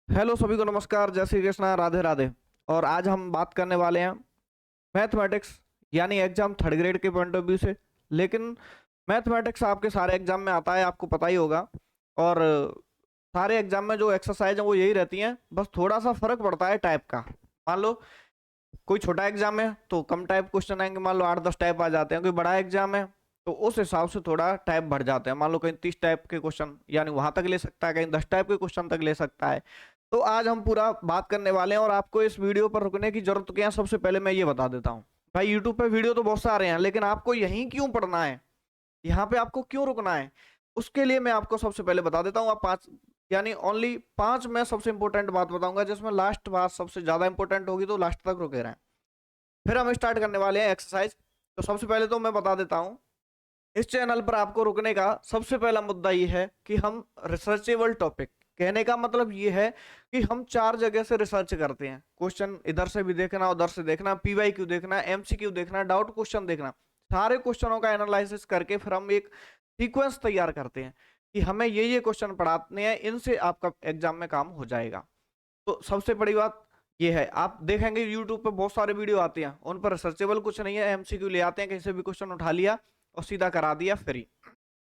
Hello सभी को नमस्कार, जय श्री कृष्णा, राधे राधे। और आज हम बात करने वाले हैं मैथमेटिक्स यानी एग्जाम थर्ड ग्रेड के पॉइंट ऑफ व्यू से। लेकिन मैथमेटिक्स आपके सारे एग्जाम में आता है, आपको पता ही होगा। और सारे एग्जाम में जो एक्सरसाइज है वो यही रहती हैं, बस थोड़ा सा फर्क पड़ता है टाइप का। मान लो कोई छोटा एग्जाम है तो कम टाइप क्वेश्चन आएंगे, मान लो 8-10 टाइप आ जाते हैं। कोई बड़ा एग्जाम है तो उस हिसाब से थोड़ा टाइप बढ़ जाते हैं, मान लो कहीं 30 टाइप के क्वेश्चन यानी वहां तक ले सकता है, कहीं 10 टाइप के क्वेश्चन तक ले सकता है। तो आज हम पूरा बात करने वाले हैं और आपको इस वीडियो पर रुकने की जरूरत क्या है, सबसे पहले मैं ये बता देता हूँ। भाई यूट्यूब पे वीडियो तो बहुत सारे हैं, लेकिन आपको यहीं क्यों पढ़ना है, यहाँ पे आपको क्यों रुकना है, उसके लिए मैं आपको सबसे पहले बता देता हूँ। आप पांच यानी ओनली पांच मैं सबसे इंपॉर्टेंट बात बताऊंगा, जिसमें लास्ट बात सबसे ज्यादा इंपॉर्टेंट होगी, तो लास्ट तक रुके रहें। फिर हम स्टार्ट करने वाले हैं एक्सरसाइज। तो सबसे पहले तो मैं बता देता हूँ, इस चैनल पर आपको रुकने का सबसे पहला मुद्दा ये है कि हम रिसर्चेबल टॉपिक, कहने का मतलब ये है कि हम चार जगह से रिसर्च करते हैं। क्वेश्चन इधर से भी देखना, उधर से देखना, पीवाई क्यू देखना, एमसीक्यू देखना, डाउट क्वेश्चन देखना, सारे क्वेश्चनों का एनालिसिस करके फिर हम एक सीक्वेंस तैयार करते हैं कि हमें ये क्वेश्चन पढ़ाने हैं, इनसे आपका एग्जाम में काम हो जाएगा। तो सबसे बड़ी बात ये है, आप देखेंगे यूट्यूब पे बहुत सारे वीडियो आते हैं, उन पर रिसर्चेबल कुछ नहीं है, एमसीक्यू ले आते हैं, कहीं से भी क्वेश्चन उठा लिया और सीधा करा दिया फ्री।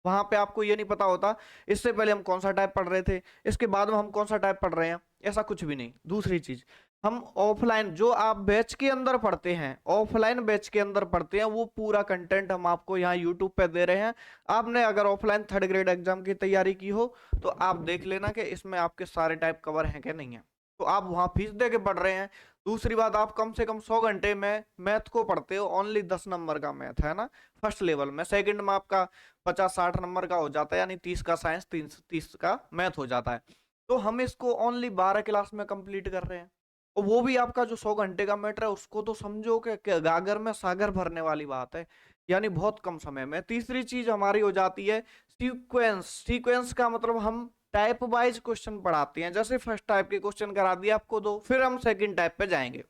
वहां पे आपको ये नहीं पता होता इससे पहले हम कौन सा टाइप पढ़ रहे थे, इसके बाद में हम कौन सा टाइप पढ़ रहे हैं, ऐसा कुछ भी नहीं। दूसरी चीज, हम ऑफलाइन जो आप बैच के अंदर पढ़ते हैं, ऑफलाइन बैच के अंदर पढ़ते हैं, वो पूरा कंटेंट हम आपको यहाँ यूट्यूब पे दे रहे हैं। आपने अगर ऑफलाइन थर्ड ग्रेड एग्जाम की तैयारी की हो तो आप देख लेना कि इसमें आपके सारे टाइप कवर हैं कि नहीं है। तो आप वहां फीस दे के पढ़ रहे हैं। दूसरी बात, आप कम से कम 100 घंटे में मैथ को पढ़ते हो, ओनली 10 नंबर का मैथ है ना फर्स्ट लेवल में। सेकंड में आपका 50-60 नंबर का हो जाता है, यानी 30 का साइंस, 30 का मैथ हो जाता है। तो हम इसको ओनली 12 क्लास में कंप्लीट कर रहे हैं। और वो भी आपका जो 100 घंटे का मैटर है उसको तो समझो कि गागर में सागर भरने वाली बात है, यानी बहुत कम समय में। तीसरी चीज हमारी हो जाती है सीक्वेंस। सीक्वेंस का मतलब हम टाइप वाइज क्वेश्चन पढ़ाते हैं, जैसे फर्स्ट टाइप के क्वेश्चन करा दिया आपको दो, फिर हम सेकंड टाइप पे जाएंगे।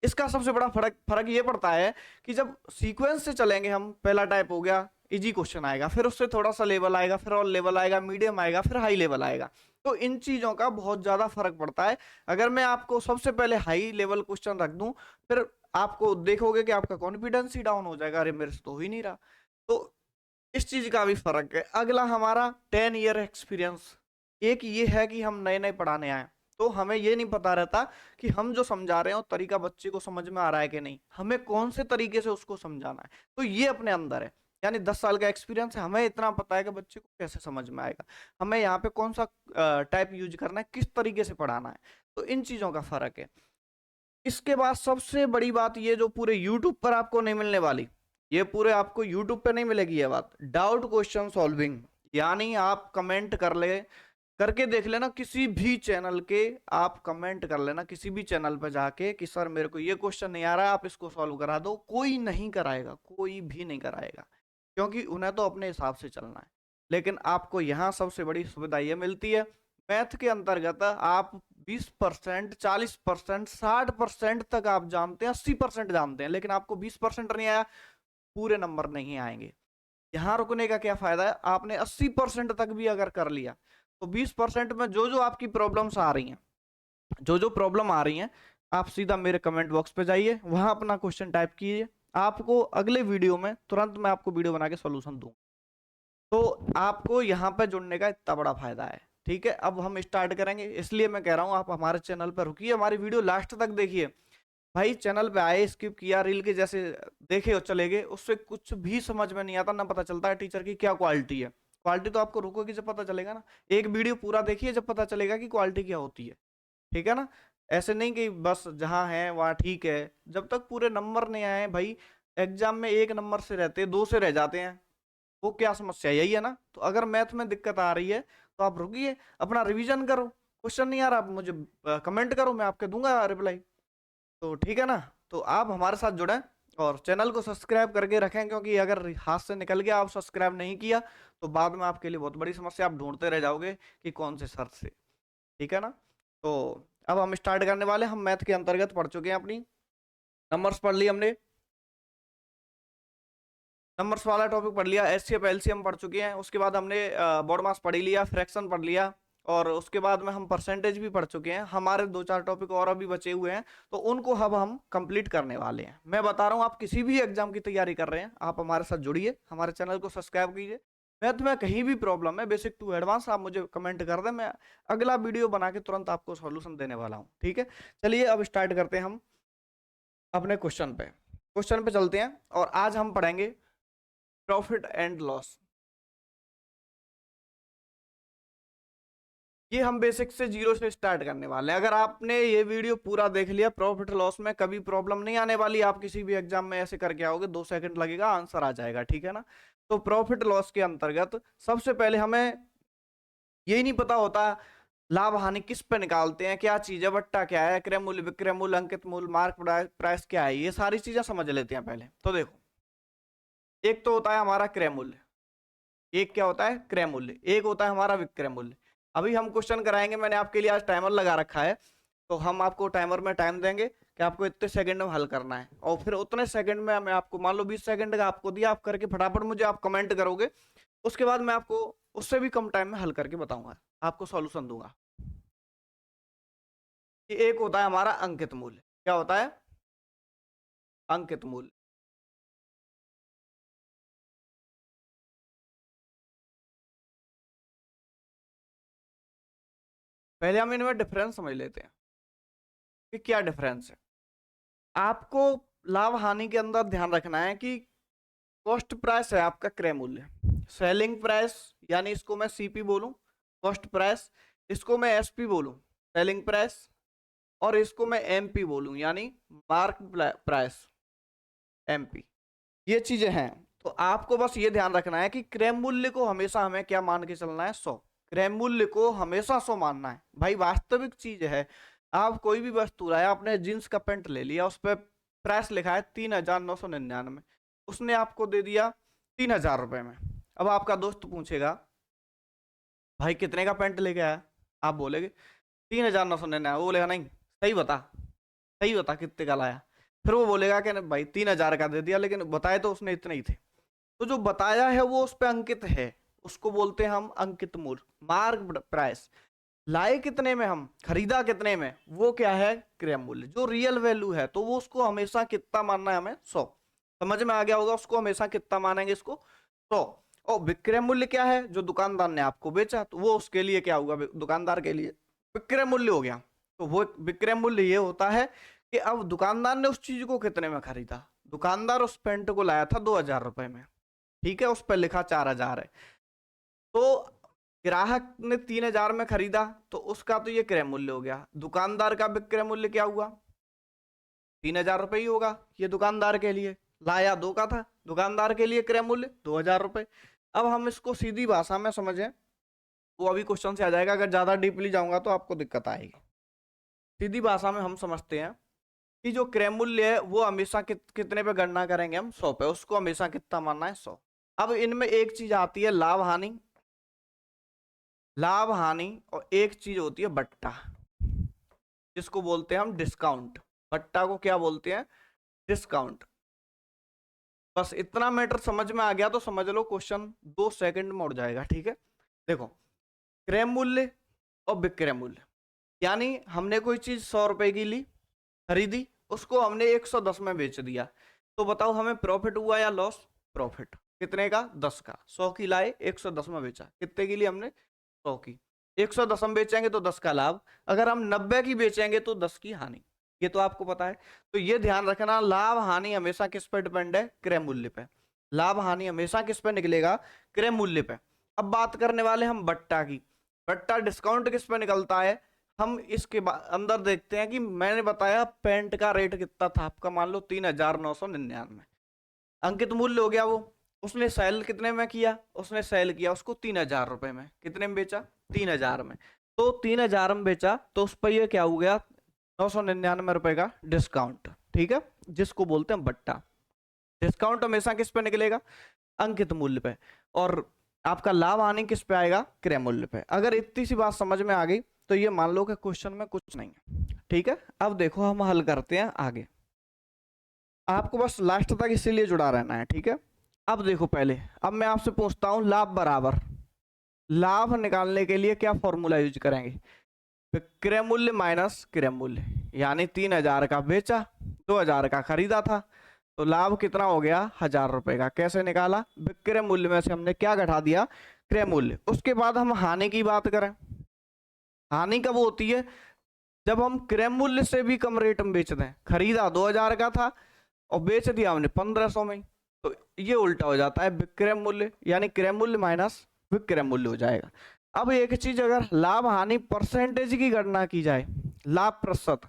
इसका सबसे बड़ा फर्क फर्क ये पड़ता है कि जब सीक्वेंस से चलेंगे हम, पहला टाइप हो गया इजी क्वेश्चन आएगा, फिर उससे थोड़ा सा लेवल आएगा, फिर और लेवल आएगा, मीडियम आएगा, फिर हाई लेवल आएगा। तो इन चीजों का बहुत ज्यादा फर्क पड़ता है। अगर मैं आपको सबसे पहले हाई लेवल क्वेश्चन रख दूं, फिर आपको देखोगे कि आपका कॉन्फिडेंस ही डाउन हो जाएगा, अरे मेरे से तो हो ही नहीं रहा। तो इस चीज का भी फर्क है। अगला हमारा 10 ईयर एक्सपीरियंस। एक ये है कि हम नए नए पढ़ाने आए, तो हमें ये नहीं पता रहता कि हम जो समझा रहे हैं वो तरीका बच्चे को समझ में आ रहा है कि नहीं, हमें कौन से तरीके से उसको समझाना है। तो ये अपने अंदर है, यानी 10 साल का एक्सपीरियंस है, हमें इतना पता है कि बच्चे को कैसे समझ में आएगा, हमें यहाँ पे कौन सा टाइप यूज करना है, किस तरीके से पढ़ाना है। तो इन चीजों का फर्क है। इसके बाद सबसे बड़ी बात, ये जो पूरे यूट्यूब पर आपको नहीं मिलने वाली, ये पूरे आपको यूट्यूब पे नहीं मिलेगी ये बात, डाउट क्वेश्चन सॉल्विंग। यानी आप कमेंट कर ले, करके देख लेना किसी भी चैनल के, आप कमेंट कर लेना किसी भी चैनल पर जाके कि सर मेरे को ये क्वेश्चन नहीं आ रहा है, आप इसको सॉल्व करा दो। कोई नहीं कराएगा, कोई भी नहीं कराएगा, क्योंकि उन्हें तो अपने हिसाब से चलना है। लेकिन आपको यहाँ सबसे बड़ी सुविधा ये मिलती है, मैथ के अंतर्गत आप 20%, 40%, 60% तक आप जानते हैं, 80% जानते हैं, लेकिन आपको 20% नहीं आया, पूरे नंबर नहीं आएंगे। यहाँ रुकने का क्या फायदा है, आपने 80% तक भी अगर कर लिया तो 20% में जो जो आपकी प्रॉब्लम्स आ रही हैं, जो जो प्रॉब्लम आ रही हैं, आप सीधा मेरे कमेंट बॉक्स पे जाइए, वहां अपना क्वेश्चन टाइप कीजिए। आपको अगले वीडियो में तुरंत मैं आपको वीडियो बना के सोल्यूशन दूंगा। तो आपको यहाँ पे जुड़ने का इतना बड़ा फायदा है। ठीक है, अब हम स्टार्ट करेंगे, इसलिए मैं कह रहा हूँ आप हमारे चैनल पर रुकिए, हमारी वीडियो लास्ट तक देखिए। भाई चैनल पे आए, स्किप किया, रील के जैसे देखे और चले गए, उससे कुछ भी समझ में नहीं आता, ना पता चलता है टीचर की क्या क्वालिटी है। क्वालिटी तो आपको रुकोगी जब पता चलेगा ना, एक वीडियो पूरा देखिए जब पता चलेगा कि क्वालिटी क्या होती है। ठीक है ना, ऐसे नहीं कि बस जहां है वहां ठीक है। जब तक पूरे नंबर नहीं आए भाई, एग्जाम में एक नंबर से रहते, दो से रह जाते हैं, वो क्या समस्या है, यही है ना। तो अगर मैथ में दिक्कत आ रही है तो आप रुकिए, अपना रिवीजन करो, क्वेश्चन नहीं आ रहा आप मुझे कमेंट करो, मैं आपके दूंगा रिप्लाई। तो ठीक है ना, तो आप हमारे साथ जुड़ें और चैनल को सब्सक्राइब करके रखें, क्योंकि अगर हाथ से निकल गया, आप सब्सक्राइब नहीं किया, तो बाद में आपके लिए बहुत बड़ी समस्या, आप ढूंढते रह जाओगे कि कौन से सर से। ठीक है ना, तो अब हम स्टार्ट करने वाले, हम मैथ के अंतर्गत पढ़ चुके हैं, अपनी नंबर्स पढ़ ली हमने, नंबर्स वाला टॉपिक पढ़ लिया, एचसीएफ एलसीएम पढ़ चुके हैं। उसके बाद हमने बॉड मास पढ़ लिया, फ्रैक्शन पढ़ लिया, और उसके बाद में हम परसेंटेज भी पढ़ चुके हैं। हमारे 2-4 टॉपिक और अभी बचे हुए हैं, तो उनको अब हम कंप्लीट करने वाले हैं। मैं बता रहा हूँ, आप किसी भी एग्जाम की तैयारी कर रहे हैं, आप हमारे साथ जुड़िए, हमारे चैनल को सब्सक्राइब कीजिए। मैथ में कहीं भी प्रॉब्लम है, बेसिक टू एडवांस, आप मुझे कमेंट कर दें, मैं अगला वीडियो बना के तुरंत आपको सॉल्यूशन देने वाला हूँ। ठीक है, चलिए अब स्टार्ट करते हैं हम अपने क्वेश्चन पे चलते हैं। और आज हम पढ़ेंगे प्रॉफिट एंड लॉस। ये हम बेसिक से जीरो से स्टार्ट करने वाले हैं। अगर आपने ये वीडियो पूरा देख लिया, प्रॉफिट लॉस में कभी प्रॉब्लम नहीं आने वाली। आप किसी भी एग्जाम में ऐसे करके आओगे, 2 सेकंड लगेगा, आंसर आ जाएगा। ठीक है ना। तो प्रॉफिट लॉस के अंतर्गत सबसे पहले हमें यही नहीं पता होता लाभ हानि किस पे निकालते हैं, क्या चीज है, बट्टा क्या है, क्रय मूल्य, विक्रय मूल्य, अंकित मूल्य, मार्क प्राइस क्या है, ये सारी चीजें समझ लेते हैं पहले। तो देखो, एक तो होता है हमारा क्रय मूल्य, एक क्या होता है क्रय मूल्य, एक होता है हमारा विक्रय मूल्य। अभी हम क्वेश्चन कराएंगे, मैंने आपके लिए आज टाइमर लगा रखा है, तो हम आपको टाइमर में टाइम देंगे कि आपको इतने सेकंड में हल करना है, और फिर उतने सेकंड में मैं आपको, मान लो 20 सेकंड का आपको दिया, आप करके फटाफट मुझे आप कमेंट करोगे, उसके बाद मैं आपको उससे भी कम टाइम में हल करके बताऊंगा, आपको सॉल्यूशन दूंगा। एक होता है हमारा अंकित मूल्य। क्या होता है अंकित मूल्य? पहले हम इनमें डिफरेंस समझ लेते हैं कि क्या डिफरेंस है। आपको लाभ हानि के अंदर ध्यान रखना है कि कॉस्ट प्राइस है आपका क्रय मूल्य, सेलिंग प्राइस यानी इसको मैं सीपी बोलूं, कॉस्ट प्राइस, इसको मैं एसपी बोलूं, सेलिंग प्राइस, और इसको मैं एमपी बोलूं यानी मार्क प्राइस, एमपी। ये चीजें हैं। तो आपको बस ये ध्यान रखना है कि क्रय मूल्य को हमेशा हमें क्या मान के चलना है, 100। क्रय मूल्य को हमेशा 100 मानना है भाई, वास्तविक चीज है। आप कोई भी वस्तु लाया, आपने जींस का पैंट ले लिया, उस पर प्राइस लिखा है 3,999, उसने आपको दे दिया 3,000 रुपए में। अब आपका दोस्त पूछेगा भाई कितने का पैंट लेके आया, आप बोलेगे 3,999, वो बोलेगा नहीं सही बता कितने का लाया। फिर वो बोलेगा कि नहीं भाई 3,000 का दे दिया, लेकिन बताए तो उसने इतने ही थे। तो जो बताया है वो उस पर अंकित है, उसको बोलते हैं हम अंकित मूल्य, मार्क प्राइस। लाए कितने में, हम खरीदा कितने में, वो क्या है क्रय मूल्य, जो रियल वैल्यू है। तो वो उसको हमेशा कितना मानना है हमें, 100। समझ में आ गया होगा, उसको हमेशा कितना मानेंगे, इसको 100। और विक्रय मूल्य क्या है, जो दुकानदार ने आपको बेचा, तो वो उसके लिए क्या होगा, दुकानदार के लिए विक्रय मूल्य हो गया। तो वो विक्रय मूल्य ये होता है कि अब दुकानदार ने उस चीज को कितने में खरीदा। दुकानदार उस पेंट को लाया था 2,000 रुपए में, ठीक है, उस पर लिखा 4,000 है। तो ग्राहक ने 3,000 में खरीदा, तो उसका तो ये क्रय मूल्य हो गया। दुकानदार का विक्रय मूल्य क्या हुआ, 3,000 रुपए ही होगा। ये दुकानदार के लिए, लाया 2 का था, दुकानदार के लिए क्रय मूल्य 2,000 रुपए। अब हम इसको सीधी भाषा में समझें, वो अभी क्वेश्चन से आ जाएगा, अगर ज्यादा डीपली जाऊंगा तो आपको दिक्कत आएगी। सीधी भाषा में हम समझते हैं कि जो क्रय मूल्य है वो हमेशा कितने पे गणना करेंगे हम, 100 पे, उसको हमेशा कितना मानना है, 100। अब इनमें एक चीज आती है लाभ हानि, और एक चीज होती है बट्टा, जिसको बोलते हैं हम डिस्काउंट। बट्टा को क्या बोलते हैं, डिस्काउंट। बस इतना मैटर समझ में आ गया तो समझ लो क्वेश्चन 2 सेकंड में उड़ जाएगा। ठीक है, देखो, क्रय मूल्य और विक्रय मूल्य, यानी हमने कोई चीज 100 रुपए की ली, खरीदी, उसको हमने 110 में बेच दिया, तो बताओ हमें प्रॉफिट हुआ या लॉस। प्रॉफिट कितने का, 10 का। 100 की लाए, 110 में बेचा, कितने की ली हमने, 100 की। 110 में बेचेंगे तो 10 का लाभ, अगर हम 90 की बेचेंगे तो 10 की हानि। ये तो आपको पता है। तो ये ध्यान रखना, लाभ हानि हमेशा किस पे डिपेंड है, क्रय मूल्य पे। लाभ हानि हमेशा किस पे निकलेगा, क्रय मूल्य पे। अब बात करने वाले हम बट्टा की। बट्टा डिस्काउंट किस पे निकलता है, हम इसके अंदर देखते हैं कि मैंने बताया पेंट का रेट कितना था आपका, मान लो 3,999, अंकित मूल्य हो गया वो। उसने सेल कितने में किया, उसने सेल किया उसको 3,000 रुपए में, कितने में बेचा, 3,000 में। तो 3,000 में बेचा, तो उस पर ये क्या हो गया, 999 रुपए का डिस्काउंट। ठीक है, जिसको बोलते हैं बट्टा। डिस्काउंट हमेशा किस पे निकलेगा, अंकित मूल्य पे। और आपका लाभ आने किस पे आएगा, क्रय मूल्य पे। अगर इतनी सी बात समझ में आ गई तो ये मान लो कि क्वेश्चन में कुछ नहीं है। ठीक है, अब देखो हम हल करते हैं आगे, आपको बस लास्ट तक इसीलिए जुड़ा रहना है। ठीक है, अब देखो पहले, अब मैं आपसे पूछता हूं लाभ बराबर, लाभ निकालने के लिए क्या फॉर्मूला यूज करेंगे? विक्रय मूल्य माइनस क्रय मूल्य, यानी 3000 का बेचा, 2000 का खरीदा था, तो लाभ कितना हो गया? 1000 रुपए का। कैसे निकाला? विक्रय मूल्य में से हमने क्या घटा दिया? क्रय मूल्य। उसके बाद हम हानि की बात करें, हानि कब होती है? जब हम क्रय मूल्य से भी कम रेट में बेच दें। खरीदा 2000 का था और बेच दिया हमने 1500 में, तो ये उल्टा हो जाता है विक्रय मूल्य, यानी क्रय मूल्य माइनस विक्रय मूल्य हो जाएगा। अब एक चीज, अगर लाभ हानि परसेंटेज की गणना की जाए, लाभ प्रतिशत,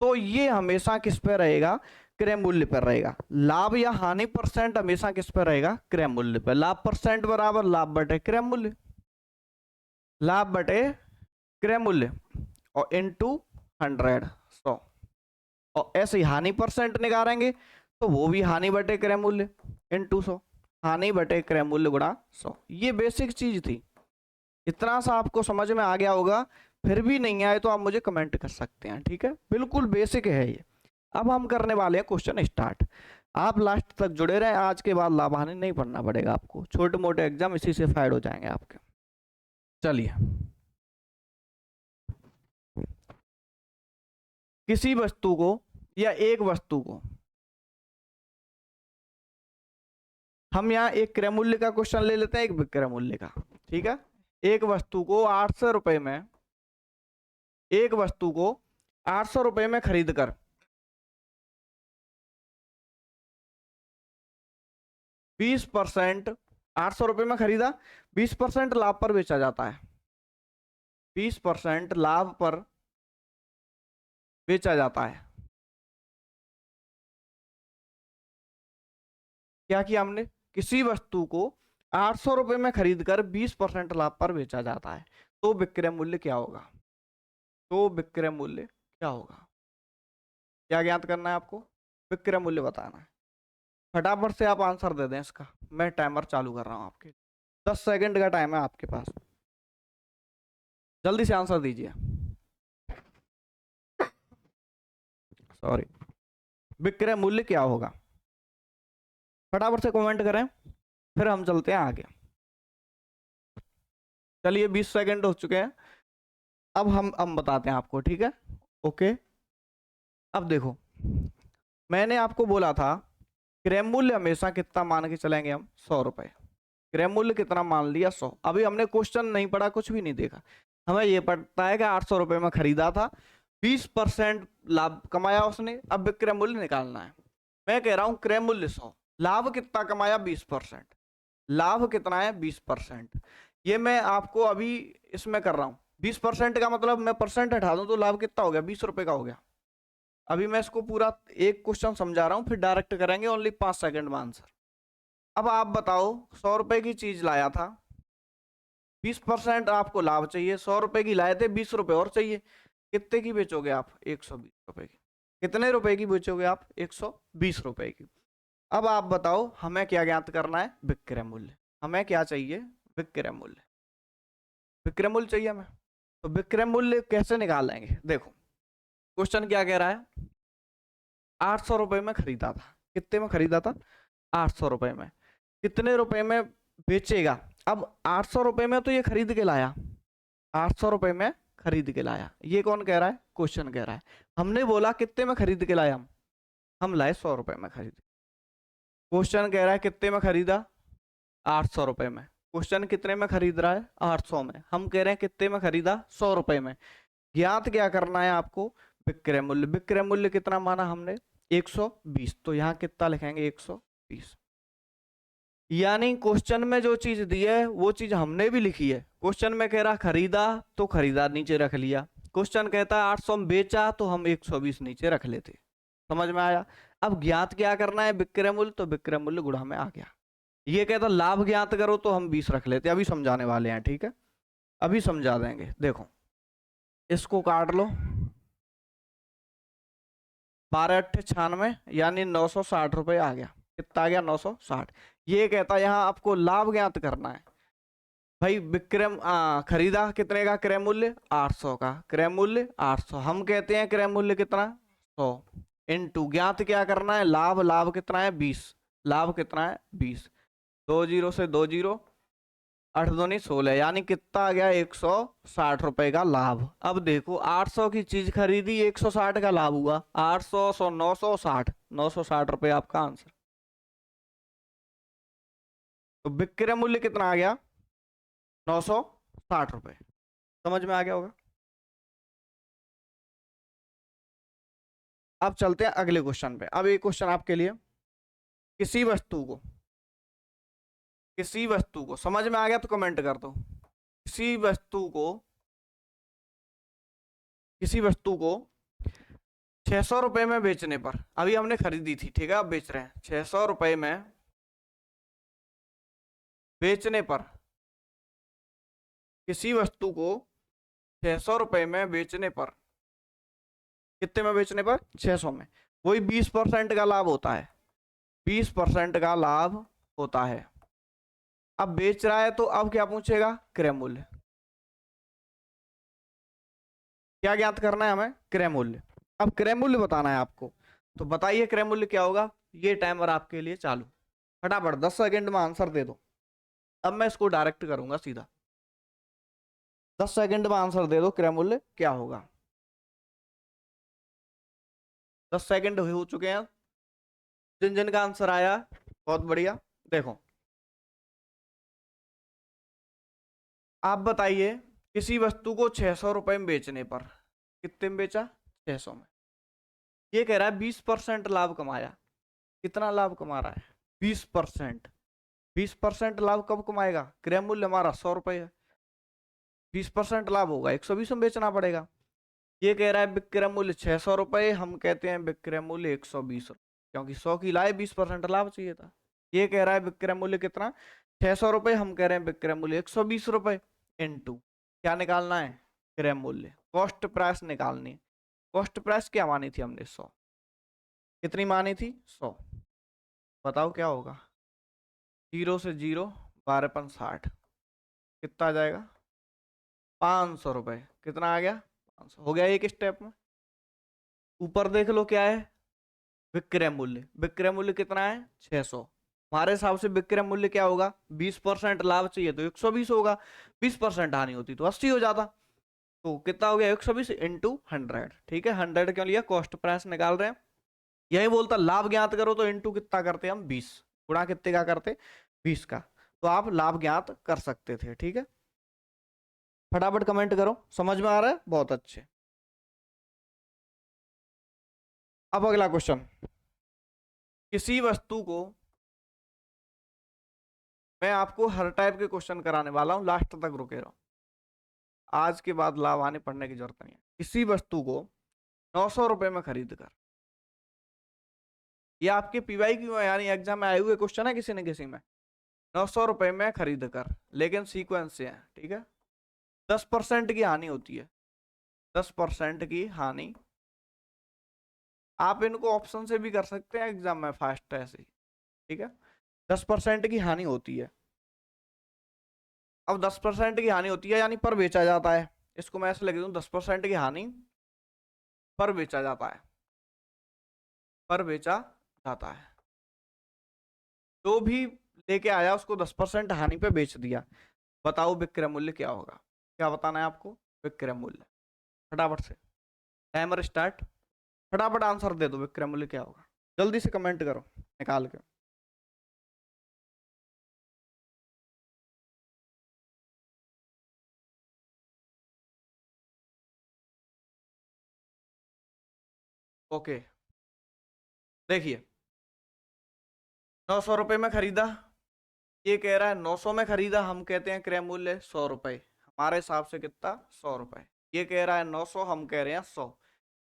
तो ये हमेशा किस पे रहेगा? क्रय मूल्य पर रहेगा। लाभ या हानि परसेंट हमेशा किस पर रहेगा? क्रय मूल्य पर। लाभ परसेंट बराबर लाभ बटे क्रय मूल्य, लाभ बटे क्रय मूल्य और इनटू 100। और ऐसे ही हानि परसेंट निकालेंगे तो वो भी हानि बटे क्रय मूल्य इनटू 100, हानि बटे क्रय मूल्य गुणा 100। ये बेसिक चीज थी। इतना सा आपको समझ में आ गया होगा। फिर भी नहीं आए तो आप मुझे कमेंट कर सकते हैं, ठीक है? बिल्कुल बेसिक है ये। अब हम करने वाले हैं क्वेश्चन स्टार्ट। आप लास्ट तक जुड़े रहें, आज के बाद लाभ हानि नहीं पढ़ना पड़ेगा आपको, छोटे मोटे एग्जाम इसी से फाइड हो जाएंगे आपके। चलिए, किसी वस्तु को या एक वस्तु को, हम यहाँ एक क्रय मूल्य का क्वेश्चन ले लेते हैं, एक विक्रय मूल्य का, ठीक है? एक वस्तु को 800 रुपए में, एक वस्तु को 800 रुपए में खरीद कर 20%, 800 रुपए में खरीदा, 20% लाभ पर बेचा जाता है, 20% लाभ पर बेचा जाता है। क्या किया हमने? किसी वस्तु को 800 रुपए में खरीद कर 20% लाभ पर बेचा जाता है, तो विक्रय मूल्य क्या होगा? तो विक्रय मूल्य क्या होगा? क्या ज्ञात करना है आपको? विक्रय मूल्य बताना है। फटाफट से आप आंसर दे दें इसका, मैं टाइमर चालू कर रहा हूं आपके। 10 सेकंड का टाइम है आपके पास, जल्दी से आंसर दीजिए। सॉरी, विक्रय मूल्य क्या होगा? फटाफट से कमेंट करें, फिर हम चलते हैं आगे। चलिए, 20 सेकंड हो चुके हैं। अब हम बताते हैं आपको, ठीक है? ओके, अब देखो, मैंने आपको बोला था क्रय मूल्य हमेशा कितना मान के चलेंगे हम? 100 रुपए। क्रय मूल्य कितना मान लिया? 100। अभी हमने क्वेश्चन नहीं पढ़ा, कुछ भी नहीं देखा, हमें ये पता है कि 800 रुपए में खरीदा था, 20% लाभ कमाया उसने। अब विक्रय मूल्य निकालना है। मैं कह रहा हूं क्रय मूल्य 100, लाभ कितना कमाया? 20%। लाभ कितना है? 20%। ये मैं आपको अभी इसमें कर रहा हूं। 20% का मतलब मैं परसेंट हटा दूं तो लाभ कितना हो गया? 20 रुपए का हो गया। अभी मैं इसको पूरा एक क्वेश्चन समझा रहा हूं, फिर डायरेक्ट करेंगे, ओनली 5 सेकंड में आंसर। अब आप बताओ, 100 रुपए की चीज लाया था, 20% आपको लाभ चाहिए, 100 रुपए की लाए थे, 20 रुपए और चाहिए, कितने की बेचोगे आप? 120 रुपए की। कितने रुपए की बेचोगे आप? 120 रुपए की। अब आप बताओ, हमें क्या ज्ञात करना है? विक्रय मूल्य। हमें क्या चाहिए? विक्रय मूल्य। विक्रय मूल्य चाहिए हमें, तो विक्रय मूल्य कैसे निकालेंगे? देखो, क्वेश्चन क्या कह रहा है? 800 रुपए में खरीदा था। कितने में खरीदा था? 800 रुपए में। कितने रुपए में बेचेगा? अब 800 रुपए में तो ये खरीद के लाया, 800 रुपए में खरीद के लाया। ये कौन कह रहा है? क्वेश्चन कह रहा है। हमने बोला कितने में खरीद के लाया? हम लाए 100 रुपए में खरीद। क्वेश्चन कह रहा है कितने में खरीदा? 800 रुपए में। क्वेश्चन कितने में खरीद रहा है? 800 में। हम कह रहे हैं कितने में खरीदा? 100 रुपए में। ज्ञात क्या करना है आपको? विक्रय मूल्य। विक्रय मूल्य कितना माना हमने? 120। तो यहाँ कितना लिखेंगे? 120। यानी क्वेश्चन में जो चीज दी है वो चीज हमने भी लिखी है। क्वेश्चन में कह रहा खरीदा तो खरीदा नीचे रख लिया, क्वेश्चन कहता है 800 में बेचा तो हम 120 नीचे रख लेते। समझ में आया? अब ज्ञात क्या करना है? विक्रय मूल्य, तो विक्रय मूल्य गुणा में आ गया। ये कहता लाभ ज्ञात करो तो हम 20 रख लेते। अभी समझाने वाले हैं, ठीक है? अभी समझा देंगे। देखो, इसको काट लो, 12 अट्ठे 96, यानी 960 रुपए आ गया। कितना आ गया? 960। ये कहता है यहाँ आपको लाभ ज्ञात करना है। भाई विक्रम खरीदा कितने का? क्रय मूल्य 800 का। क्रय मूल्य 800, हम कहते हैं क्रय मूल्य कितना? 100। इनटू ज्ञात क्या करना है? लाभ। लाभ कितना है? 20। लाभ कितना है? 20। 2 जीरो से 2 जीरो, 8 दूनी 16, यानी कितना आ गया 160 रुपए का लाभ। अब देखो 800 की चीज खरीदी, 160 का लाभ हुआ। 800 100 960, 960 रुपए आपका आंसर। तो विक्रय मूल्य कितना आ गया 960 रुपए। समझ में आ गया होगा। अब चलते हैं अगले क्वेश्चन पे। अब एक क्वेश्चन आपके लिए, किसी वस्तु को, किसी वस्तु को समझ में आ गया तो कमेंट कर दो। किसी वस्तु को, किसी वस्तु को 600 रुपए में बेचने पर, अभी हमने खरीदी थी ठीक है, अब बेच रहे हैं, 600 रुपए में बेचने पर, किसी वस्तु को 600 रुपए में बेचने पर, कितने में बेचने पर 600 में, वही 20% का लाभ होता है। 20% का लाभ होता है। अब बेच रहा है तो अब क्या पूछेगा, क्रय मूल्य। क्या ज्ञात करना है हमें, क्रय मूल्य। अब क्रय मूल्य बताना है आपको, तो बताइए क्रय मूल्य क्या होगा। ये टाइमर आपके लिए चालू, फटाफट 10 सेकंड में आंसर दे दो। अब मैं इसको डायरेक्ट करूंगा सीधा, 10 सेकंड में आंसर दे दो, क्रय मूल्य क्या होगा। 10 सेकंड हो चुके हैं। जिन जिन का आंसर आया बहुत बढ़िया। देखो आप बताइए, किसी वस्तु को 600 रुपए में बेचने पर, कितने में बेचा 600 में। ये कह रहा है 20% लाभ कमाया। कितना लाभ कमा रहा है 20%। 20% लाभ कब कमाएगा, क्रय मूल्य हमारा 100 रुपए है, 20% लाभ होगा 120 में बेचना पड़ेगा। ये कह रहा है विक्रय मूल्य 600 रुपए, हम कहते हैं विक्रय मूल्य 120 रुपए, क्योंकि 100 की लाए 20% लाभ चाहिए था। ये कह रहा है विक्रय मूल्य कितना 600 रुपए, हम कह रहे हैं विक्रय मूल्य 120 रुपए। इनटू क्या निकालना है, क्रय मूल्य, कॉस्ट प्राइस निकालनी है। कॉस्ट प्राइस क्या मानी थी हमने 100, कितनी मानी थी 100, बताओ क्या होगा। 0 से 0 12 पन 60, कितना आ जाएगा 500 रुपए। कितना आ गया 500, हो गया एक स्टेप में। ऊपर देख लो क्या है, विक्रय मूल्य। विक्रय मूल्य कितना है 600। हमारे हिसाब से विक्रय मूल्य क्या होगा, 20% लाभ चाहिए तो 120 होगा, 20% हानि होती तो 80 हो जाता। तो कितना हो गया 120 इंटू 100। ठीक है, 100 क्यों लिया, कॉस्ट प्राइस निकाल रहे हैं। यही बोलता लाभ ज्ञात करो तो इंटू कितना करते हम 20, गुणा कितने का करते 20 का, तो आप लाभ ज्ञात कर सकते थे। ठीक है, फटाफट कमेंट करो, समझ में आ रहा है, बहुत अच्छे। अब अगला क्वेश्चन, किसी वस्तु को, मैं आपको हर टाइप के क्वेश्चन कराने वाला हूं, लास्ट तक रुके रहो, आज के बाद लाभ आने पढ़ने की जरूरत नहीं है। किसी वस्तु को 900 रुपए में खरीद कर, ये आपके पीवाई की यानी एग्जाम में आए हुए क्वेश्चन है किसी न किसी में। 900 रुपए में खरीद कर, लेकिन सीक्वेंस से है ठीक है, 10% की हानि होती है, 10% की हानि। आप इनको ऑप्शन से भी कर सकते हैं एग्जाम में, फास्ट ऐसे ही ठीक है। 10% की हानि होती है। अब 10% की हानि होती है यानी पर बेचा जाता है, इसको मैं ऐसे लिख दूं 10% की हानि पर बेचा जाता है, पर बेचा जाता है। जो भी लेके आया उसको 10% हानि पे बेच दिया, बताओ विक्रय मूल्य क्या होगा। क्या बताना है आपको, विक्रय मूल्य। फटाफट से टाइमर स्टार्ट, फटाफट आंसर दे दो, विक्रय मूल्य क्या होगा, जल्दी से कमेंट करो निकाल के। ओके देखिए, 900 रुपए में खरीदा, ये कह रहा है 900 में खरीदा, हम कहते हैं क्रय मूल्य 100 रुपए, हमारे हिसाब से कितना 100 रुपए। ये कह रहा है 900, हम कह रहे हैं 100।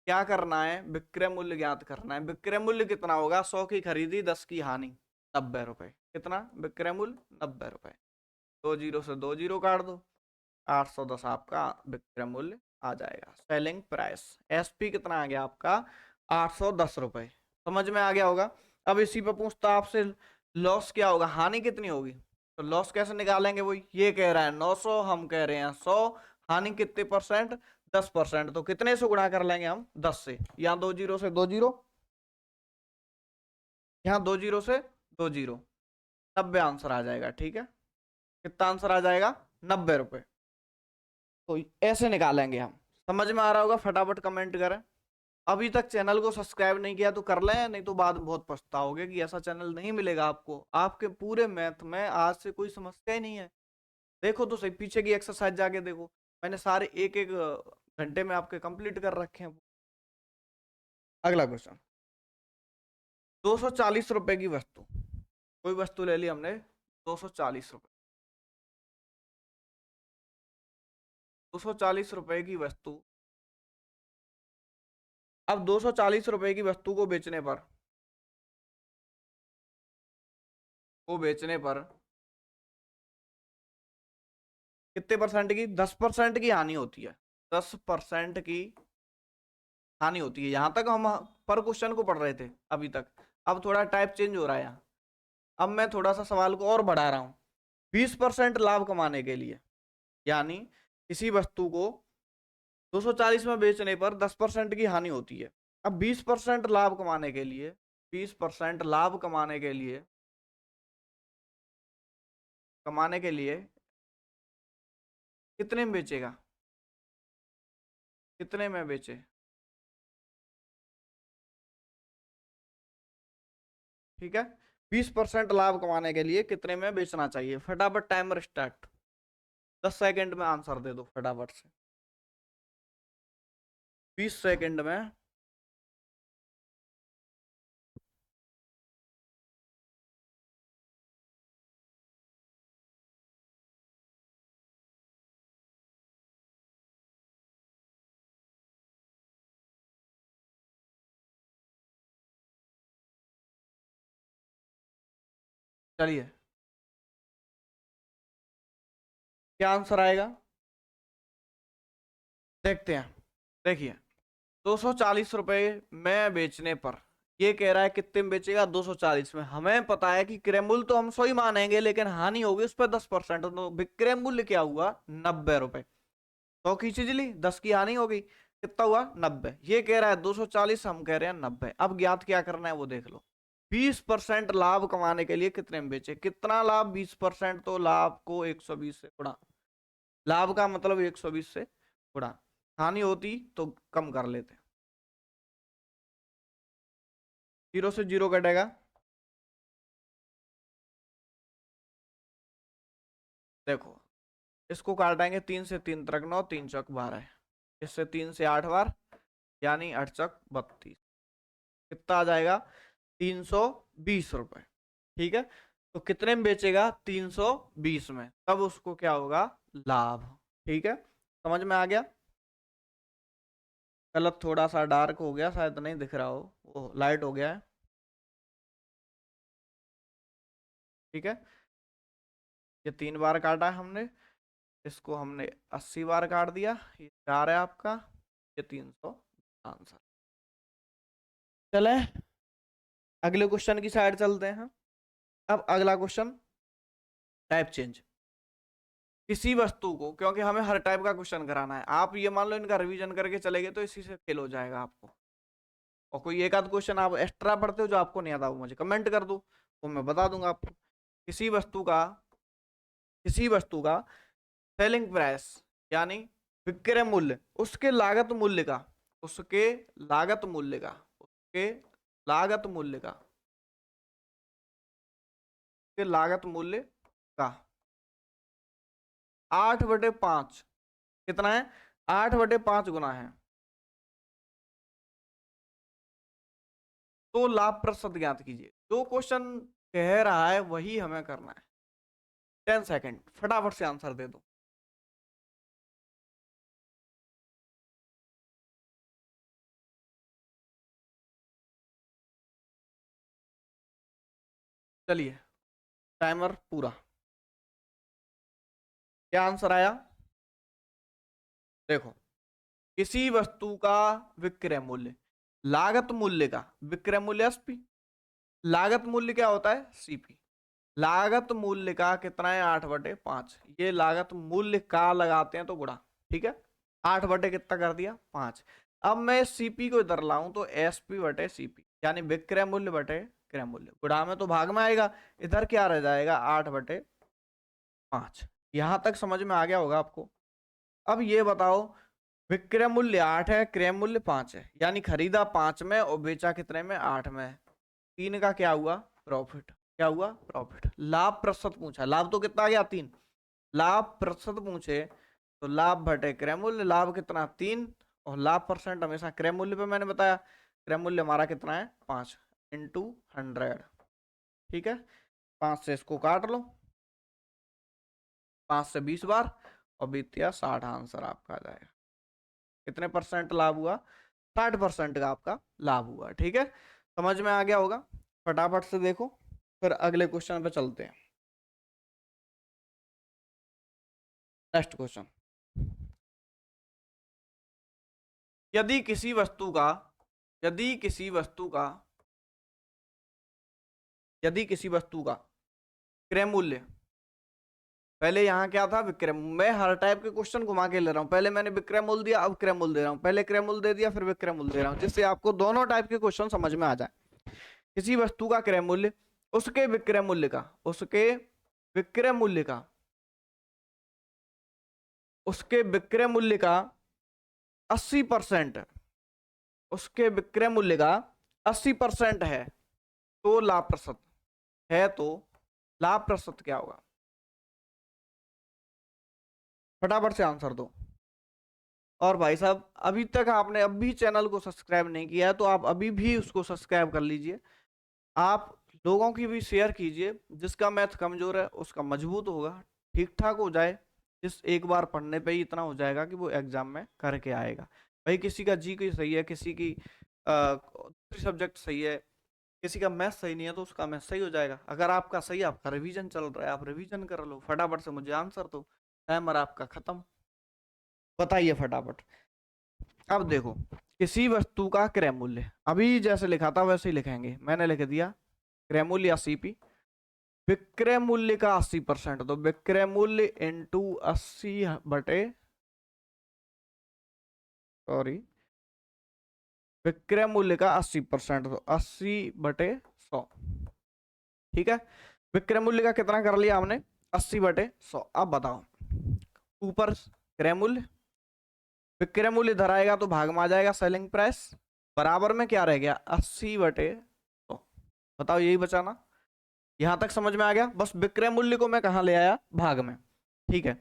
क्या करना है, विक्रय मूल्य ज्ञात करना है। विक्रय मूल्य कितना होगा, 100 की खरीदी 10 की हानि, 90 रुपए। कितना विक्रय मूल्य 90 रुपए। 2 जीरो से 2 जीरो काट दो, 810 आपका विक्रय मूल्य आ जाएगा, सेलिंग प्राइस। एसपी कितना आ गया आपका 810 रुपए। समझ में आ गया होगा। अब इसी पे पूछता आपसे लॉस क्या होगा, हानि कितनी होगी, तो लॉस कैसे निकालेंगे, वही ये कह रहा है 900, हम कह रहे हैं 100, हानि कितने परसेंट 10%, तो कितने से गुणा कर लेंगे हम 10 से, यहाँ 2 जीरो से 2 जीरो, यहाँ 2 जीरो से 2 जीरो, 90 आंसर आ जाएगा। ठीक है, कितना आंसर आ जाएगा? 90 रुपए। तो ऐसे निकालेंगे हम। समझ में आ रहा होगा? फटाफट कमेंट करें। अभी तक चैनल को सब्सक्राइब नहीं किया तो कर लें, नहीं तो बाद में बहुत पछताओगे कि ऐसा चैनल नहीं मिलेगा आपको। आपके पूरे मैथ में आज से कोई समस्या ही नहीं है। देखो तो सही, पीछे की एक्सरसाइज जाके देखो, मैंने सारे एक एक घंटे में आपके कंप्लीट कर रखे हैं। अगला क्वेश्चन, 240 रुपए की वस्तु, कोई वस्तु ले ली हमने 240 रुपए, 240 रुपए की वस्तु। अब 240 रुपए की वस्तु को बेचने पर, को बेचने पर कितने परसेंट की? 10% की हानि होती है। 10% की हानि होती है। यहां तक हम पर क्वेश्चन को पढ़ रहे थे अभी तक। अब थोड़ा टाइप चेंज हो रहा है यहाँ। अब मैं थोड़ा सा सवाल को और बढ़ा रहा हूं। 20% लाभ कमाने के लिए, यानी किसी वस्तु को 240 में बेचने पर 10% की हानि होती है। अब 20% लाभ कमाने के लिए, 20% लाभ कमाने के लिए कितने में बेचेगा? कितने में बेचे? ठीक है, 20% लाभ कमाने के लिए कितने में बेचना चाहिए? फटाफट टाइमर स्टार्ट। 10 सेकंड में आंसर दे दो फटाफट से। 20 सेकंड में। चलिए, क्या आंसर आएगा देखते हैं। देखिए, 240 रुपए में बेचने पर, ये कह रहा है कितने में बेचेगा? 240 में। हमें पता है कि क्रय मूल्य तो हम 100 ही मानेंगे, लेकिन हानि होगी उस पर 10%, तो विक्रय मूल्य क्या हुआ? 90 रुपए। 100 की चीज ली, 10 की हानि हो गई, कितना हुआ? 90। ये कह रहा है 240, हम कह रहे हैं 90। अब ज्ञात क्या करना है वो देख लो। 20% लाभ कमाने के लिए कितने में बेचे? कितना लाभ? 20%, तो लाभ को 120 से गुणा। लाभ का मतलब 120 से गुणा। हानि होती तो कम कर लेते। 0 से 0 कटेगा। देखो, इसको काटेंगे 3 से 3 तक 9, 3 चौक 12, इससे 3 से 8 बार, यानी 8 चौक 32। कितना आ जाएगा? 320 रुपए। ठीक है, तो कितने में बेचेगा? 320 में। तब उसको क्या होगा? लाभ। ठीक है, समझ में आ गया? कलर थोड़ा सा डार्क हो गया, शायद नहीं दिख रहा हो, वो लाइट हो गया है। ठीक है, ये 3 बार काटा है हमने, इसको हमने 80 बार काट दिया, ये 4 है आपका, ये 300 आंसर। चले अगले क्वेश्चन की साइड चलते हैं। अब अगला क्वेश्चन, टाइप चेंज। किसी वस्तु को, क्योंकि हमें हर टाइप का क्वेश्चन कराना है, आप ये मान लो इनका रिवीजन करके चले गए तो इसी से फेल हो जाएगा आपको। और कोई एक आध क्वेश्चन आप एक्स्ट्रा पढ़ते हो जो आपको नहीं आता, वो मुझे कमेंट कर दो, तो मैं बता दूंगा आपको। किसी वस्तु का, किसी वस्तु का सेलिंग प्राइस, यानी विक्रय मूल्य, उसके लागत मूल्य का, उसके लागत मूल्य का, उसके लागत मूल्य का, उसके लागत मूल्य का 8/5 कितना है? 8/5 गुना है, तो लाभ प्रतिशत ज्ञात कीजिए। जो क्वेश्चन कह रहा है वही हमें करना है। 10 सेकंड, फटाफट से आंसर दे दो। चलिए, टाइमर पूरा। क्या आंसर आया? देखो, किसी वस्तु का विक्रय मूल्य, लागत मूल्य का, विक्रय मूल्य एसपी, लागत मूल्य क्या होता है? सीपी। लागत मूल्य का कितना है? 8/5। ये लागत मूल्य का लगाते हैं तो गुणा। ठीक है, 8 कितना कर दिया? 5। अब मैं सीपी को इधर लाऊं तो SP/CP, यानी विक्रय मूल्य बटे क्रय मूल्य। गुणा में तो भाग में आएगा, इधर क्या रह जाएगा? 8/5। 5। यहां तक समझ में आ गया होगा आपको। अब ये बताओ, विक्रय मूल्य 8 है, क्रय मूल्य 5 है, यानी खरीदा 5 में और बेचा कितने में, 8 में। 3 का क्या हुआ, प्रॉफिट। क्या हुआ, प्रॉफिट। लाभ प्रतिशत पूछा, लाभ तो कितना आ गया, 3। लाभ प्रतिशत पूछे तो लाभ बटे क्रय मूल्य, लाभ कितना, 3, और लाभ परसेंट हमेशा क्रय मूल्य पे मैंने बताया। क्रय मूल्य हमारा कितना है, 5 इंटू 100। ठीक है, 5 से इसको काट लो, 5 से 20 बार, और 20×60 आंसर आपका आ जाएगा। कितने परसेंट लाभ हुआ, 60% का आपका लाभ हुआ। ठीक है, समझ में आ गया होगा। फटाफट से देखो, फिर अगले क्वेश्चन पे चलते हैं। नेक्स्ट क्वेश्चन, यदि किसी वस्तु का यदि किसी वस्तु का यदि किसी वस्तु का क्रय मूल्य, पहले यहाँ क्या था, विक्रय। मैं हर टाइप के क्वेश्चन घुमा के ले रहा हूँ। पहले मैंने विक्रय मूल्य दिया, अब क्रय मूल्य दे रहा हूँ। पहले क्रय मूल्य दे दिया, फिर विक्रय मूल्य दे रहा हूँ, जिससे आपको दोनों टाइप के क्वेश्चन समझ में आ जाए। किसी वस्तु का क्रय मूल्य, उसके विक्रय मूल्य का उसके विक्रय मूल्य का उसके विक्रय मूल्य का 80%, उसके विक्रय मूल्य का 80% है तो लाभ प्रतिशत है, तो लाभ प्रतिशत क्या होगा। फटाफट से आंसर दो। और भाई साहब, अभी तक आपने अभी चैनल को सब्सक्राइब नहीं किया है तो आप अभी भी उसको सब्सक्राइब कर लीजिए। आप लोगों की भी शेयर कीजिए, जिसका मैथ कमजोर है उसका मजबूत होगा, ठीक ठाक हो जाए। जिस एक बार पढ़ने पे ही इतना हो जाएगा कि वो एग्जाम में करके आएगा। भाई किसी का जी की सही है, किसी की दूसरी सब्जेक्ट सही है, किसी का मैथ सही नहीं है, तो उसका मैथ सही हो जाएगा। अगर आपका सही, आपका रिवीजन चल रहा है, आप रिवीजन कर लो। फटाफट से मुझे आंसर दो, टाइमर आपका खत्म। बताइए फटाफट। अब देखो, किसी वस्तु का क्रय मूल्य, अभी जैसे लिखा था वैसे ही लिखेंगे। मैंने लिख दिया क्रय मूल्य या सीपी, विक्रय मूल्य का 80%, तो विक्रय मूल्य इंटू 80 विक्रय मूल्य का 80%, तो 80/100। ठीक है, विक्रय मूल्य का कितना कर लिया हमने, 80/100। अब बताओ, ऊपर क्रय मूल्य, विक्रय मूल्य धराएगा तो भाग में आ जाएगा सेलिंग प्राइस, बराबर में क्या रह गया, 80/100। बताओ, यही बचाना। यहां तक समझ में आ गया। बस विक्रय मूल्य को मैं कहां ले आया, भाग में। ठीक है,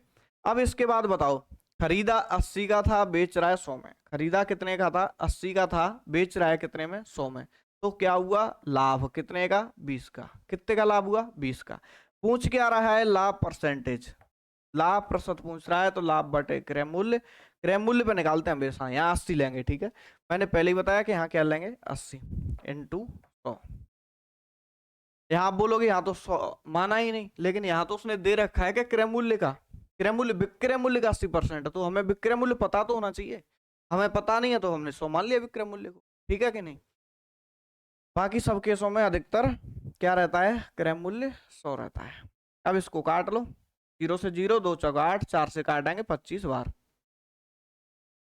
अब इसके बाद बताओ, खरीदा 80 का था, बेच रहा है 100 में। खरीदा कितने का था, 80 का था, बेच रहा है कितने में, 100 में। तो क्या हुआ, लाभ कितने का, 20 का। कितने का लाभ हुआ, 20 का। पूछ क्या रहा है, लाभ परसेंटेज, लाभ प्रतिशत पूछ रहा है, तो लाभ बटे क्रय मूल्य। क्रय मूल्य पे निकालते हैं हमेशा, यहाँ 80 लेंगे। ठीक है, मैंने पहले ही बताया कि यहाँ क्या लेंगे, 80 इंटू 100। यहाँ आप बोलोगे यहाँ तो 100 माना ही नहीं, लेकिन यहाँ तो उसने दे रखा है कि क्रय मूल्य का, क्रय मूल्य विक्रय मूल्य का 80%, तो हमें विक्रय मूल्य पता तो होना चाहिए। हमें पता नहीं है तो हमने 100 मान लिया विक्रय मूल्य को। ठीक है कि नहीं। बाकी सब केसों में अधिकतर क्या रहता है, क्रय मूल्य 100 रहता है। अब इसको काट लो, 0 से 0, 2 चौका 8, 4 से काटेंगे 25 बार,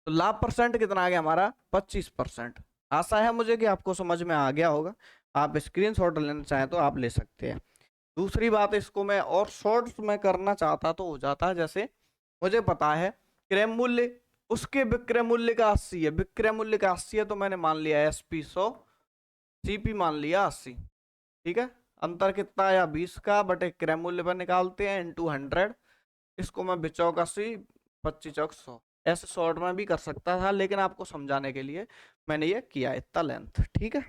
तो लाभ परसेंट कितना आ गया हमारा, 25%। आशा है मुझे कि आपको समझ में आ गया होगा। आप स्क्रीनशॉट लेना चाहें तो आप ले सकते हैं। दूसरी बात, इसको मैं और शॉर्ट्स में करना चाहता तो हो जाता, जैसे मुझे पता है क्रय मूल्य उसके विक्रय मूल्य का 80 है, विक्रय मूल्य का 80 है, तो मैंने मान लिया SP 100, CP मान लिया 80। ठीक है, अंतर कितना आया, 20 का, बटे क्रय मूल्य पर निकालते हैं इंटू 100। इसको मैं बिचौक 80, 25 चौक 100, ऐसे शॉर्ट में भी कर सकता था, लेकिन आपको समझाने के लिए मैंने ये किया इतना लेंथ। ठीक है,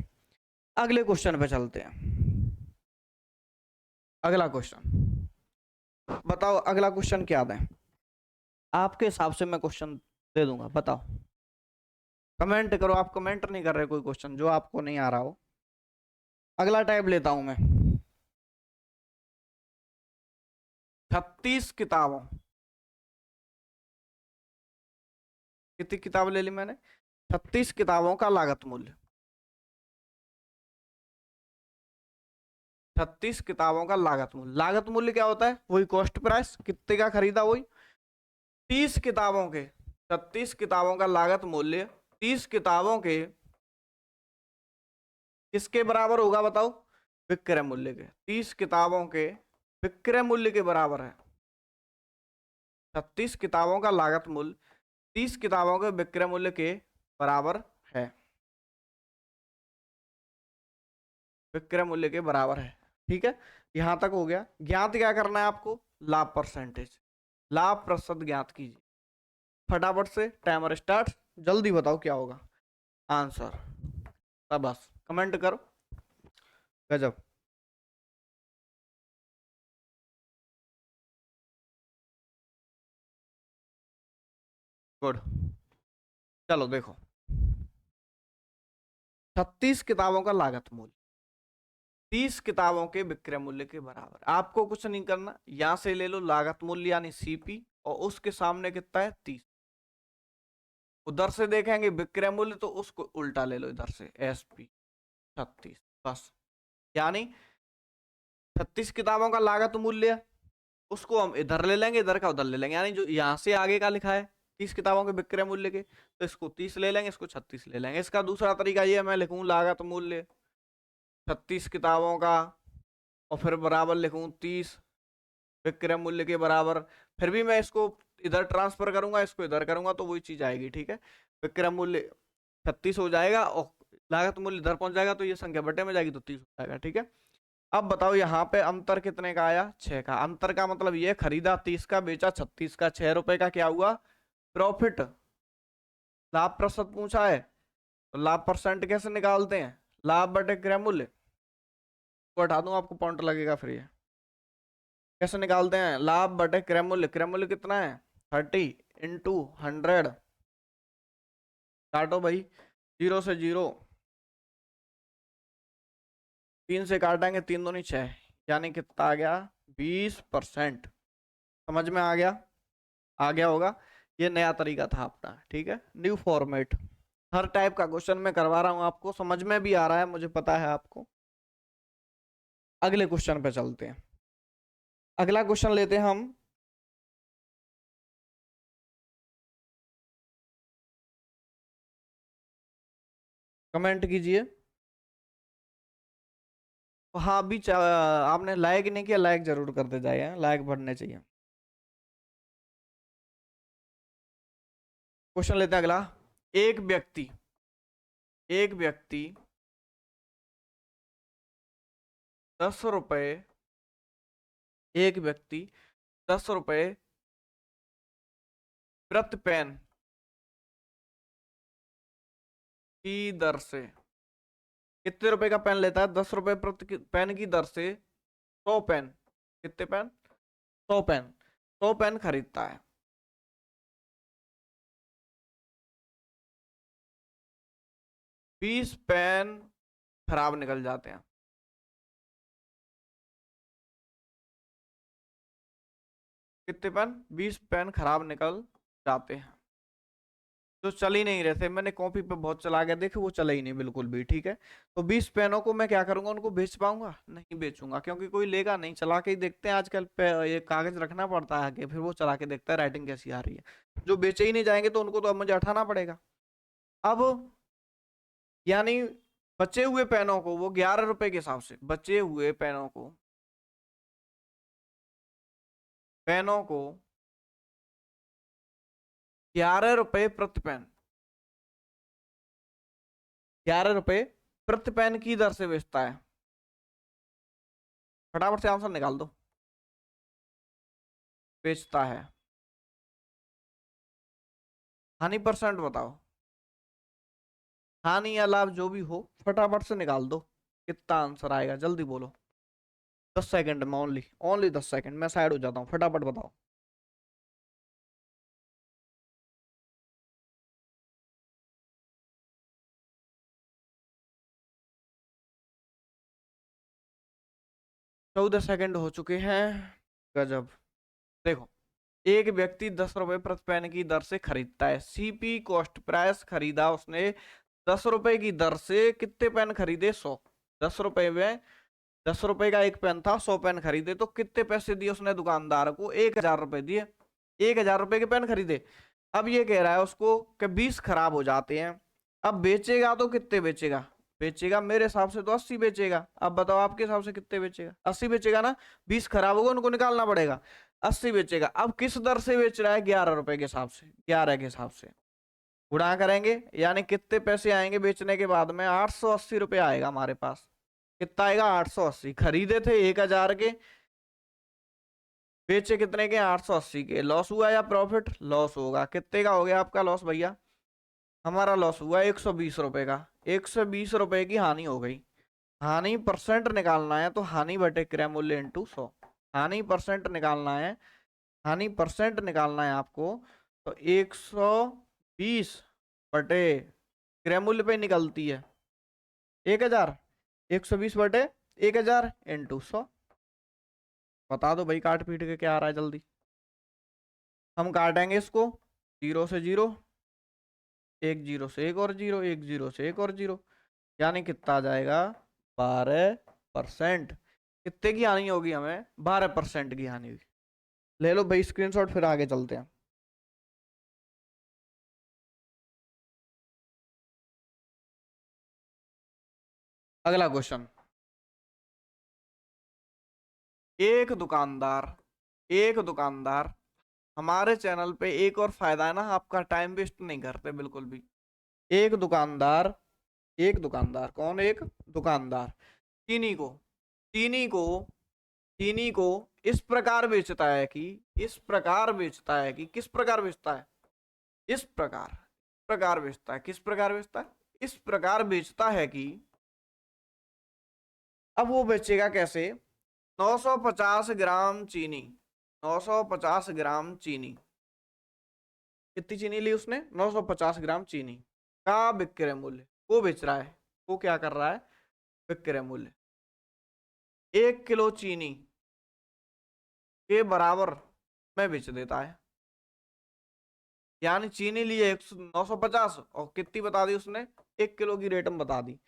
अगले क्वेश्चन पे चलते हैं। अगला क्वेश्चन बताओ, अगला क्वेश्चन क्या दें, आपके हिसाब से मैं क्वेश्चन दे दूंगा, बताओ। कमेंट करो, आप कमेंट नहीं कर रहे कोई क्वेश्चन जो आपको नहीं आ रहा हो। अगला टाइप लेता हूं मैं, 36 किताबों, कितनी किताब ले ली मैंने, 36 किताबों का लागत मूल्य। 36 किताबों का लागत मूल्य, लागत मूल्य क्या होता है, वही कॉस्ट प्राइस, कितने का खरीदा वही। 30 किताबों के 36 किताबों का लागत मूल्य 30 किताबों के किसके बराबर होगा, बताओ, विक्रय मूल्य के। 30 किताबों के विक्रय मूल्य के बराबर है। 36 किताबों का लागत मूल्य 30 किताबों के विक्रय मूल्य के बराबर है। विक्रय मूल्य के बराबर है। ठीक है, यहां तक हो गया। ज्ञात क्या करना है आपको? लाभ परसेंटेज, लाभ प्रतिशत ज्ञात कीजिए। फटाफट से टाइमर स्टार्ट, जल्दी बताओ क्या होगा आंसर। बस कमेंट करो। गजब। गुड। चलो देखो, 36 किताबों का लागत मूल्य 30 किताबों के विक्रय मूल्य के बराबर। आपको कुछ नहीं करना, यहां से ले लो लागत मूल्य यानी सीपी, और उसके सामने कितना है? 30। उधर से देखेंगे विक्रय मूल्य तो उसको उल्टा ले लो, इधर से एसपी 36। बस, यानी 36 किताबों का लागत मूल्य, उसको हम इधर ले लेंगे, इधर का उधर ले लेंगे, यानी जो यहां से आगे का लिखा है 30 किताबों के विक्रय मूल्य के, तो इसको 30 ले लेंगे, इसको 36 ले लेंगे। इसका दूसरा तरीका ये, मैं लिखूं लागत मूल्य 36 किताबों का और फिर बराबर लिखूं 30 विक्रय मूल्य के बराबर। फिर भी मैं इसको इधर ट्रांसफर करूंगा, इसको इधर करूंगा तो वही चीज आएगी। ठीक है, विक्रय मूल्य 36 हो जाएगा और लागत मूल्य इधर पहुंच जाएगा, तो ये संख्या बटे में जाएगी तो 30 हो जाएगा। ठीक है, अब बताओ यहाँ पे अंतर कितने का आया? 6 का। अंतर का मतलब ये, खरीदा 30 का, बेचा 36 का, 6 रुपए का क्या हुआ? प्रॉफिट। लाभ प्रतिशत पूछा है तो लाभ परसेंट कैसे निकालते हैं? लाभ बटे क्रय मूल्य। को हटा दूं, आपको पॉइंट लगेगा फिर। ये कैसे निकालते हैं? लाभ बटे क्रय मूल्य। क्रय मूल्य कितना है? 30 इंटू 100। काटो भाई, 0 से 0, 3 से काटेंगे, 3 दूनी 6, यानी कितना आ गया? 20%। समझ में आ गया? आ गया होगा। ये नया तरीका था अपना। ठीक है, न्यू फॉर्मेट। हर टाइप का क्वेश्चन मैं करवा रहा हूं आपको, समझ में भी आ रहा है, मुझे पता है आपको। अगले क्वेश्चन पे चलते हैं। अगला क्वेश्चन लेते हैं हम। कमेंट कीजिए। हाँ, अभी आपने लाइक नहीं किया, लाइक जरूर करते जाइए, लाइक बढ़ने चाहिए। क्वेश्चन लेते हैं अगला। एक व्यक्ति एक व्यक्ति 10 रुपए, एक व्यक्ति 10 रुपए प्रति पेन की दर से, कितने रुपए का पेन लेता है? 10 रुपए प्रति पेन की दर से 100 पेन, कितने पेन? 100 पेन, 100 पेन खरीदता है। 20 पेन खराब निकल जाते हैं। कितने पेन? 20 पेन खराब निकल जाते हैं, जो चल ही नहीं रहे थे। मैंने कॉपी पे बहुत चला गया, देखे वो चला ही नहीं बिल्कुल भी। ठीक है, तो 20 पेनों को मैं क्या करूंगा? उनको बेच पाऊंगा? नहीं बेचूंगा, क्योंकि कोई लेगा नहीं। चला के ही देखते हैं आजकल, ये कागज रखना पड़ता है आगे, फिर वो चला के देखता है राइटिंग कैसी आ रही है। जो बेचे ही नहीं जाएंगे तो उनको तो अब मुझे उठाना पड़ेगा। अब यानी बचे हुए पेनों को वो 11 रुपए के हिसाब से, बचे हुए पेनों को 11 रुपए प्रति पेन, 11 रुपए प्रति पेन की दर से बेचता है। फटाफट से आंसर निकाल दो। बेचता है। हानि परसेंट बताओ, हानि या लाभ जो भी हो, फटाफट से निकाल दो। कितना आंसर आएगा? जल्दी बोलो। 10 सेकंड में, ओनली ओनली 10 सेकंड। मैं साइड हो जाता हूँ, फटाफट बताओ। चौदह सेकंड हो चुके हैं। गजब। देखो, एक व्यक्ति 10 रुपए प्रति पेन की दर से खरीदता है। सीपी कॉस्ट प्राइस, खरीदा उसने 10 रुपए की दर से। कितने पेन खरीदे? 100। 10 रुपए में 10 रुपए का एक पेन था, 100 पेन खरीदे, तो कितने पैसे दिए उसने दुकानदार को? 1000 रुपए दिए। 1000 रुपए के पेन खरीदे। अब ये कह रहा है उसको कि 20 खराब हो जाते हैं। अब बेचेगा तो कितने बेचेगा? बेचेगा मेरे हिसाब से तो 80 बेचेगा। अब बताओ आपके हिसाब से कितने बेचेगा? 80 बेचेगा ना। 20 खराब होगा, उनको निकालना पड़ेगा। 80 बेचेगा। अब किस दर से बेच रहा है? 11 रुपए के हिसाब से, 11 के हिसाब से गुणा करेंगे, यानी कितने पैसे आएंगे बेचने के बाद में? 880 रुपये आएगा हमारे पास। कितना आएगा? 880। खरीदे थे 1000 के, बेचे कितने के? 880 के। लॉस हुआ या प्रॉफिट? लॉस होगा। कितने का हो गया आपका लॉस भैया? हमारा लॉस हुआ 120 रुपए का। 120 रुपए की हानि हो गई। हानि परसेंट निकालना है तो हानि बटे क्रय मूल्य इंटू 100। हानि परसेंट निकालना है, हानि परसेंट निकालना है आपको, तो 120 बटे क्रय मूल्य पे निकलती है 1000। 120 बटे 1000 इंटू 100। बता दो भाई काट पीट के क्या आ रहा है जल्दी। हम काटेंगे इसको, 0 से 0, एक 0 से एक और 0, एक 0 से एक और 0, यानी कितना आ जाएगा? 12%। कितने की हानि होगी हमें? 12% की हानि होगी। ले लो भाई स्क्रीनशॉट, फिर आगे चलते हैं। अगला क्वेश्चन। एक दुकानदार, एक दुकानदार, हमारे चैनल पे एक और फायदा है ना, आपका टाइम वेस्ट नहीं करते बिल्कुल भी। एक दुकानदार, एक दुकानदार कौन? एक दुकानदार चीनी को, चीनी को, चीनी को इस प्रकार बेचता है कि, इस प्रकार बेचता है कि, किस प्रकार बेचता है? इस प्रकार, प्रकार बेचता है। किस प्रकार बेचता है? इस प्रकार बेचता है कि, अब वो बेचेगा कैसे? 950 ग्राम चीनी, 950 ग्राम चीनी, कितनी चीनी ली उसने? 950 ग्राम चीनी का विक्रय मूल्य, वो बेच रहा है, वो क्या कर रहा है? विक्रय मूल्य 1 किलो चीनी के बराबर में बेच देता है। यानी चीनी लिए 950 और कितनी बता दी उसने? 1 किलो की रेट में बता दी,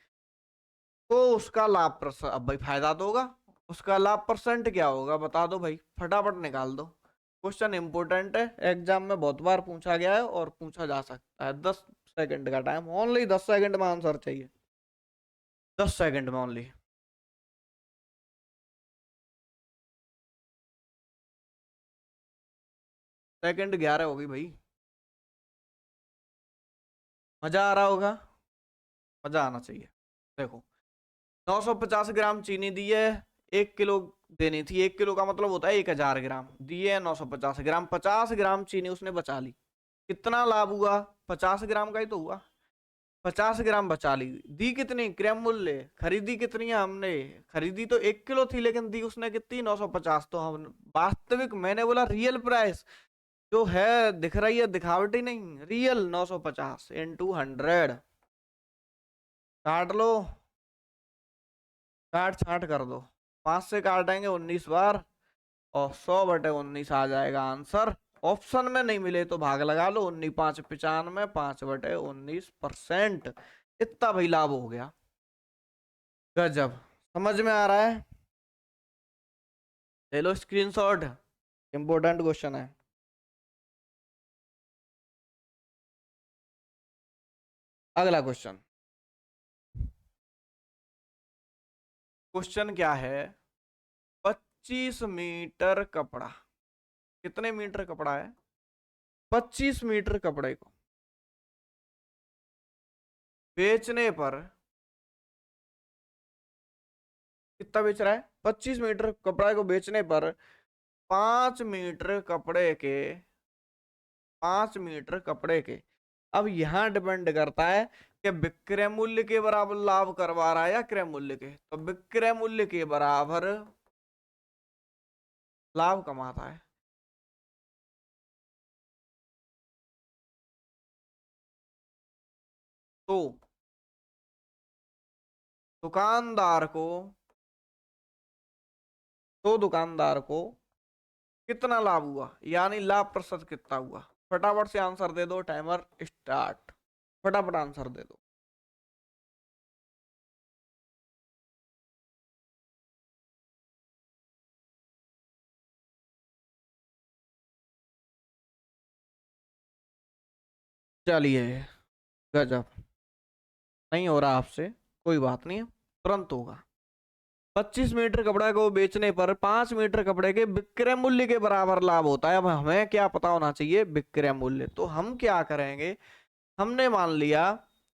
तो उसका लाभ परसेंट, अब भाई फायदा तो होगा, उसका लाभ परसेंट क्या होगा बता दो भाई, फटाफट निकाल दो। क्वेश्चन इंपोर्टेंट है, एग्जाम में बहुत बार पूछा गया है और पूछा जा सकता है। 10 सेकंड का टाइम, ओनली 10 सेकंड में आंसर चाहिए, 10 सेकंड में ओनली। सेकंड 11 होगी भाई। मजा आ रहा होगा, मजा आना चाहिए। देखो 950 ग्राम चीनी दी है, 1 किलो देनी थी, 1 किलो का मतलब होता है 1000 ग्राम, दिए 950 ग्राम, 50 ग्राम चीनी उसने बचा ली। कितना लाभ हुआ? 50 ग्राम का ही तो हुआ। 50 ग्राम बचा ली। दी कितनी? क्रय मूल्य, खरीदी कितनी है हमने? खरीदी तो 1 किलो थी, लेकिन दी उसने कितनी? 950। तो हम वास्तविक, मैंने बोला रियल प्राइस जो है, दिख रही है, दिखावटी नहीं, रियल 950 इंटू 100। काट लो, काट छाट कर दो। 5 से काटेंगे 19 बार, और 100 बटे 19 आ जाएगा आंसर। ऑप्शन में नहीं मिले तो भाग लगा लो, 19 5 95, 5 बटे 19%। इतना भाई लाभ हो गया। गजब, समझ में आ रहा है? ले लो स्क्रीनशॉट, इंपॉर्टेंट क्वेश्चन है। अगला क्वेश्चन, क्वेश्चन क्या है? 25 मीटर कपड़ा, कितने मीटर कपड़ा है? 25 मीटर कपड़े को बेचने पर कितना बेच रहा है? 25 मीटर कपड़े को बेचने पर 5 मीटर कपड़े के, 5 मीटर कपड़े के, अब यहां डिपेंड करता है कि विक्रय मूल्य के बराबर लाभ करवा रहा है या क्रय मूल्य के। तो विक्रय मूल्य के बराबर लाभ कमाता है, तो दुकानदार को, तो दुकानदार को कितना लाभ हुआ, यानी लाभ प्रतिशत कितना हुआ? फटाफट से आंसर दे दो, टाइमर स्टार्ट, फटाफट आंसर दे दो। चलिए, गजब। नहीं हो रहा आपसे, कोई बात नहीं है, तुरंत होगा। 25 मीटर कपड़ा को बेचने पर 5 मीटर कपड़े के विक्रय मूल्य के बराबर लाभ होता है। अब हमें क्या पता होना चाहिए? विक्रय मूल्य। तो हम क्या करेंगे, हमने मान लिया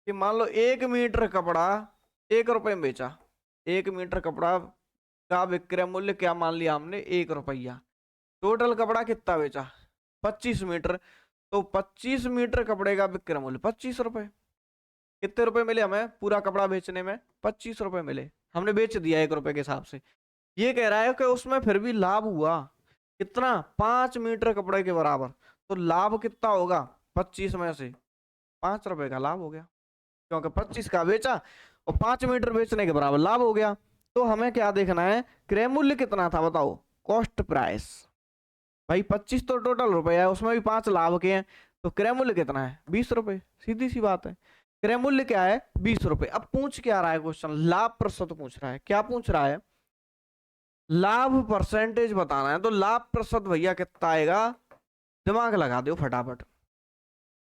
कि मान लो 1 मीटर कपड़ा 1 रुपए में बेचा, 1 मीटर कपड़ा का विक्रय मूल्य क्या मान लिया हमने? 1 रुपया। टोटल कपड़ा कितना बेचा? 25 मीटर। तो 25 मीटर कपड़े का विक्रय मूल्य 25 रुपए। कितने रुपए मिले हमें पूरा कपड़ा बेचने में? 25 रुपए मिले। हमने बेच दिया 1 रुपए के हिसाब से। ये कह रहा है कि उसमें फिर भी लाभ हुआ कितना? 5 मीटर कपड़े के बराबर। तो लाभ कितना होगा? 25 में से 5 रुपए का लाभ हो गया, क्योंकि 25 का बेचा और 5 मीटर बेचने के बराबर लाभ हो गया। तो हमें क्या देखना है? क्रय मूल्य कितना था बताओ? Cost price. भाई 25 तो टोटल रुपए है, उसमें भी 5 लाभ के हैं, तो क्रय मूल्य कितना है? 20 रुपए। सीधी सी बात है, क्रय मूल्य क्या है? 20 रुपए। अब पूछ क्या रहा है क्वेश्चन? लाभ प्रतिशत पूछ रहा है। क्या पूछ रहा है? लाभ परसेंटेज बताना है। तो लाभ प्रतिशत भैया कितना आएगा? दिमाग लगा दो फटाफट।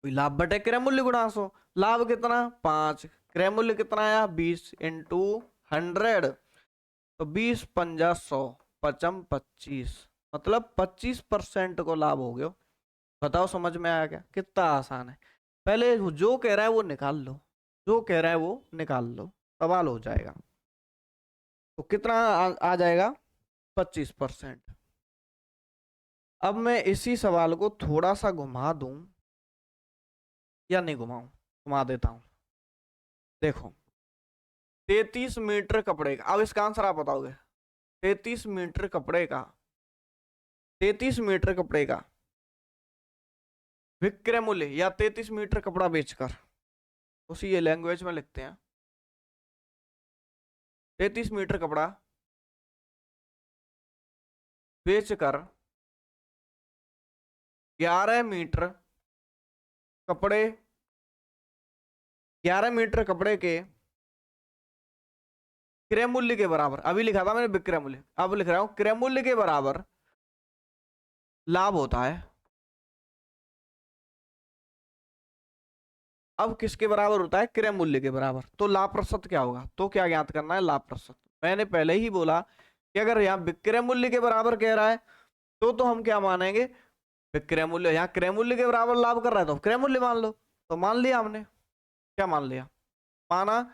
लाभ बटे क्रय मूल्य गुणा 100। लाभ कितना? 5। क्रय मूल्य कितना आया? 20 इंटू 100। तो 20 पंजा 100, 55 25, मतलब 25% को लाभ हो गया। बताओ समझ में आया क्या? कितना आसान है। पहले जो कह रहा है वो निकाल लो, जो कह रहा है वो निकाल लो, सवाल हो जाएगा। तो कितना आ जाएगा? 25%। अब मैं इसी सवाल को थोड़ा सा घुमा दूं या नहीं घुमाऊं? घुमा देता हूं। देखो 33 मीटर कपड़े का, अब इसका आंसर आप बताओगे। 33 मीटर कपड़े का, 33 मीटर कपड़े का विक्रय मूल्य, या 33 मीटर कपड़ा बेचकर, उसी ये लैंग्वेज में लिखते हैं। 33 मीटर कपड़ा बेचकर 11 मीटर कपड़े, 11 मीटर कपड़े के क्रय मूल्य के बराबर, अभी लिखा था मैंने विक्रय मूल्य, अब लिख रहा हूं क्रय मूल्य के बराबर लाभ होता है। अब किसके बराबर होता है? क्रय मूल्य के बराबर। तो लाभ प्रतिशत क्या होगा? तो क्या ज्ञात करना है? लाभ प्रतिशत। मैंने पहले ही बोला कि अगर यहाँ विक्रय मूल्य के बराबर कह रहा है तो हम क्या मानेंगे? विक्रय मूल्य। यहाँ क्रय मूल्य के बराबर लाभ कर रहा है तो क्रय मूल्य मान लो। तो मान लिया हमने। क्या मान लिया? माना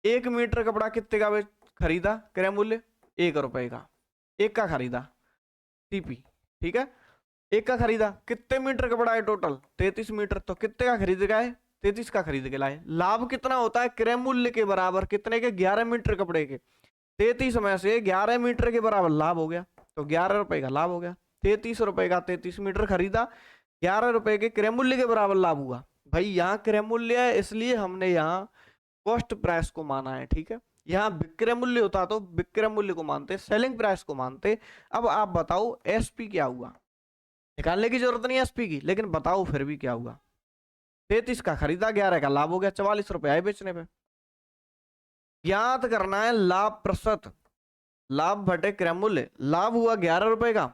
1 मीटर कपड़ा कितने का खरीदा? क्रय मूल्य 1 रुपए का, 1 का खरीदा सीपी, ठीक है। 1 का खरीदा। कितने मीटर कपड़ा है टोटल? 33 मीटर। तो कितने का खरीद के आए? 33 का खरीद के लाए। लाभ कितना होता है? क्रय मूल्य के बराबर। कितने के? 11 मीटर कपड़े के। 33 में से 11 मीटर के बराबर लाभ हो गया, तो 11 रुपए का लाभ हो गया। 33 रुपए का 33 मीटर खरीदा, 11 रुपए के क्रय मूल्य के बराबर लाभ हुआ। भाई यहाँ क्रय मूल्य है, इसलिए हमने यहाँ कॉस्ट प्राइस को माना है, ठीक है। यहाँ विक्रय मूल्य होता तो विक्रय मूल्य को मानते, सेलिंग प्राइस को मानते। अब आप बताओ एसपी क्या हुआ? निकालने की जरूरत नहीं है एसपी की, लेकिन बताओ फिर भी क्या हुआ? 33 का खरीदा, 11 का लाभ हो गया, 44 रुपए आए बेचने पे। ज्ञात करना है लाभ प्रतिशत। लाभ बटे क्रय मूल्य। लाभ हुआ 11 रुपए का,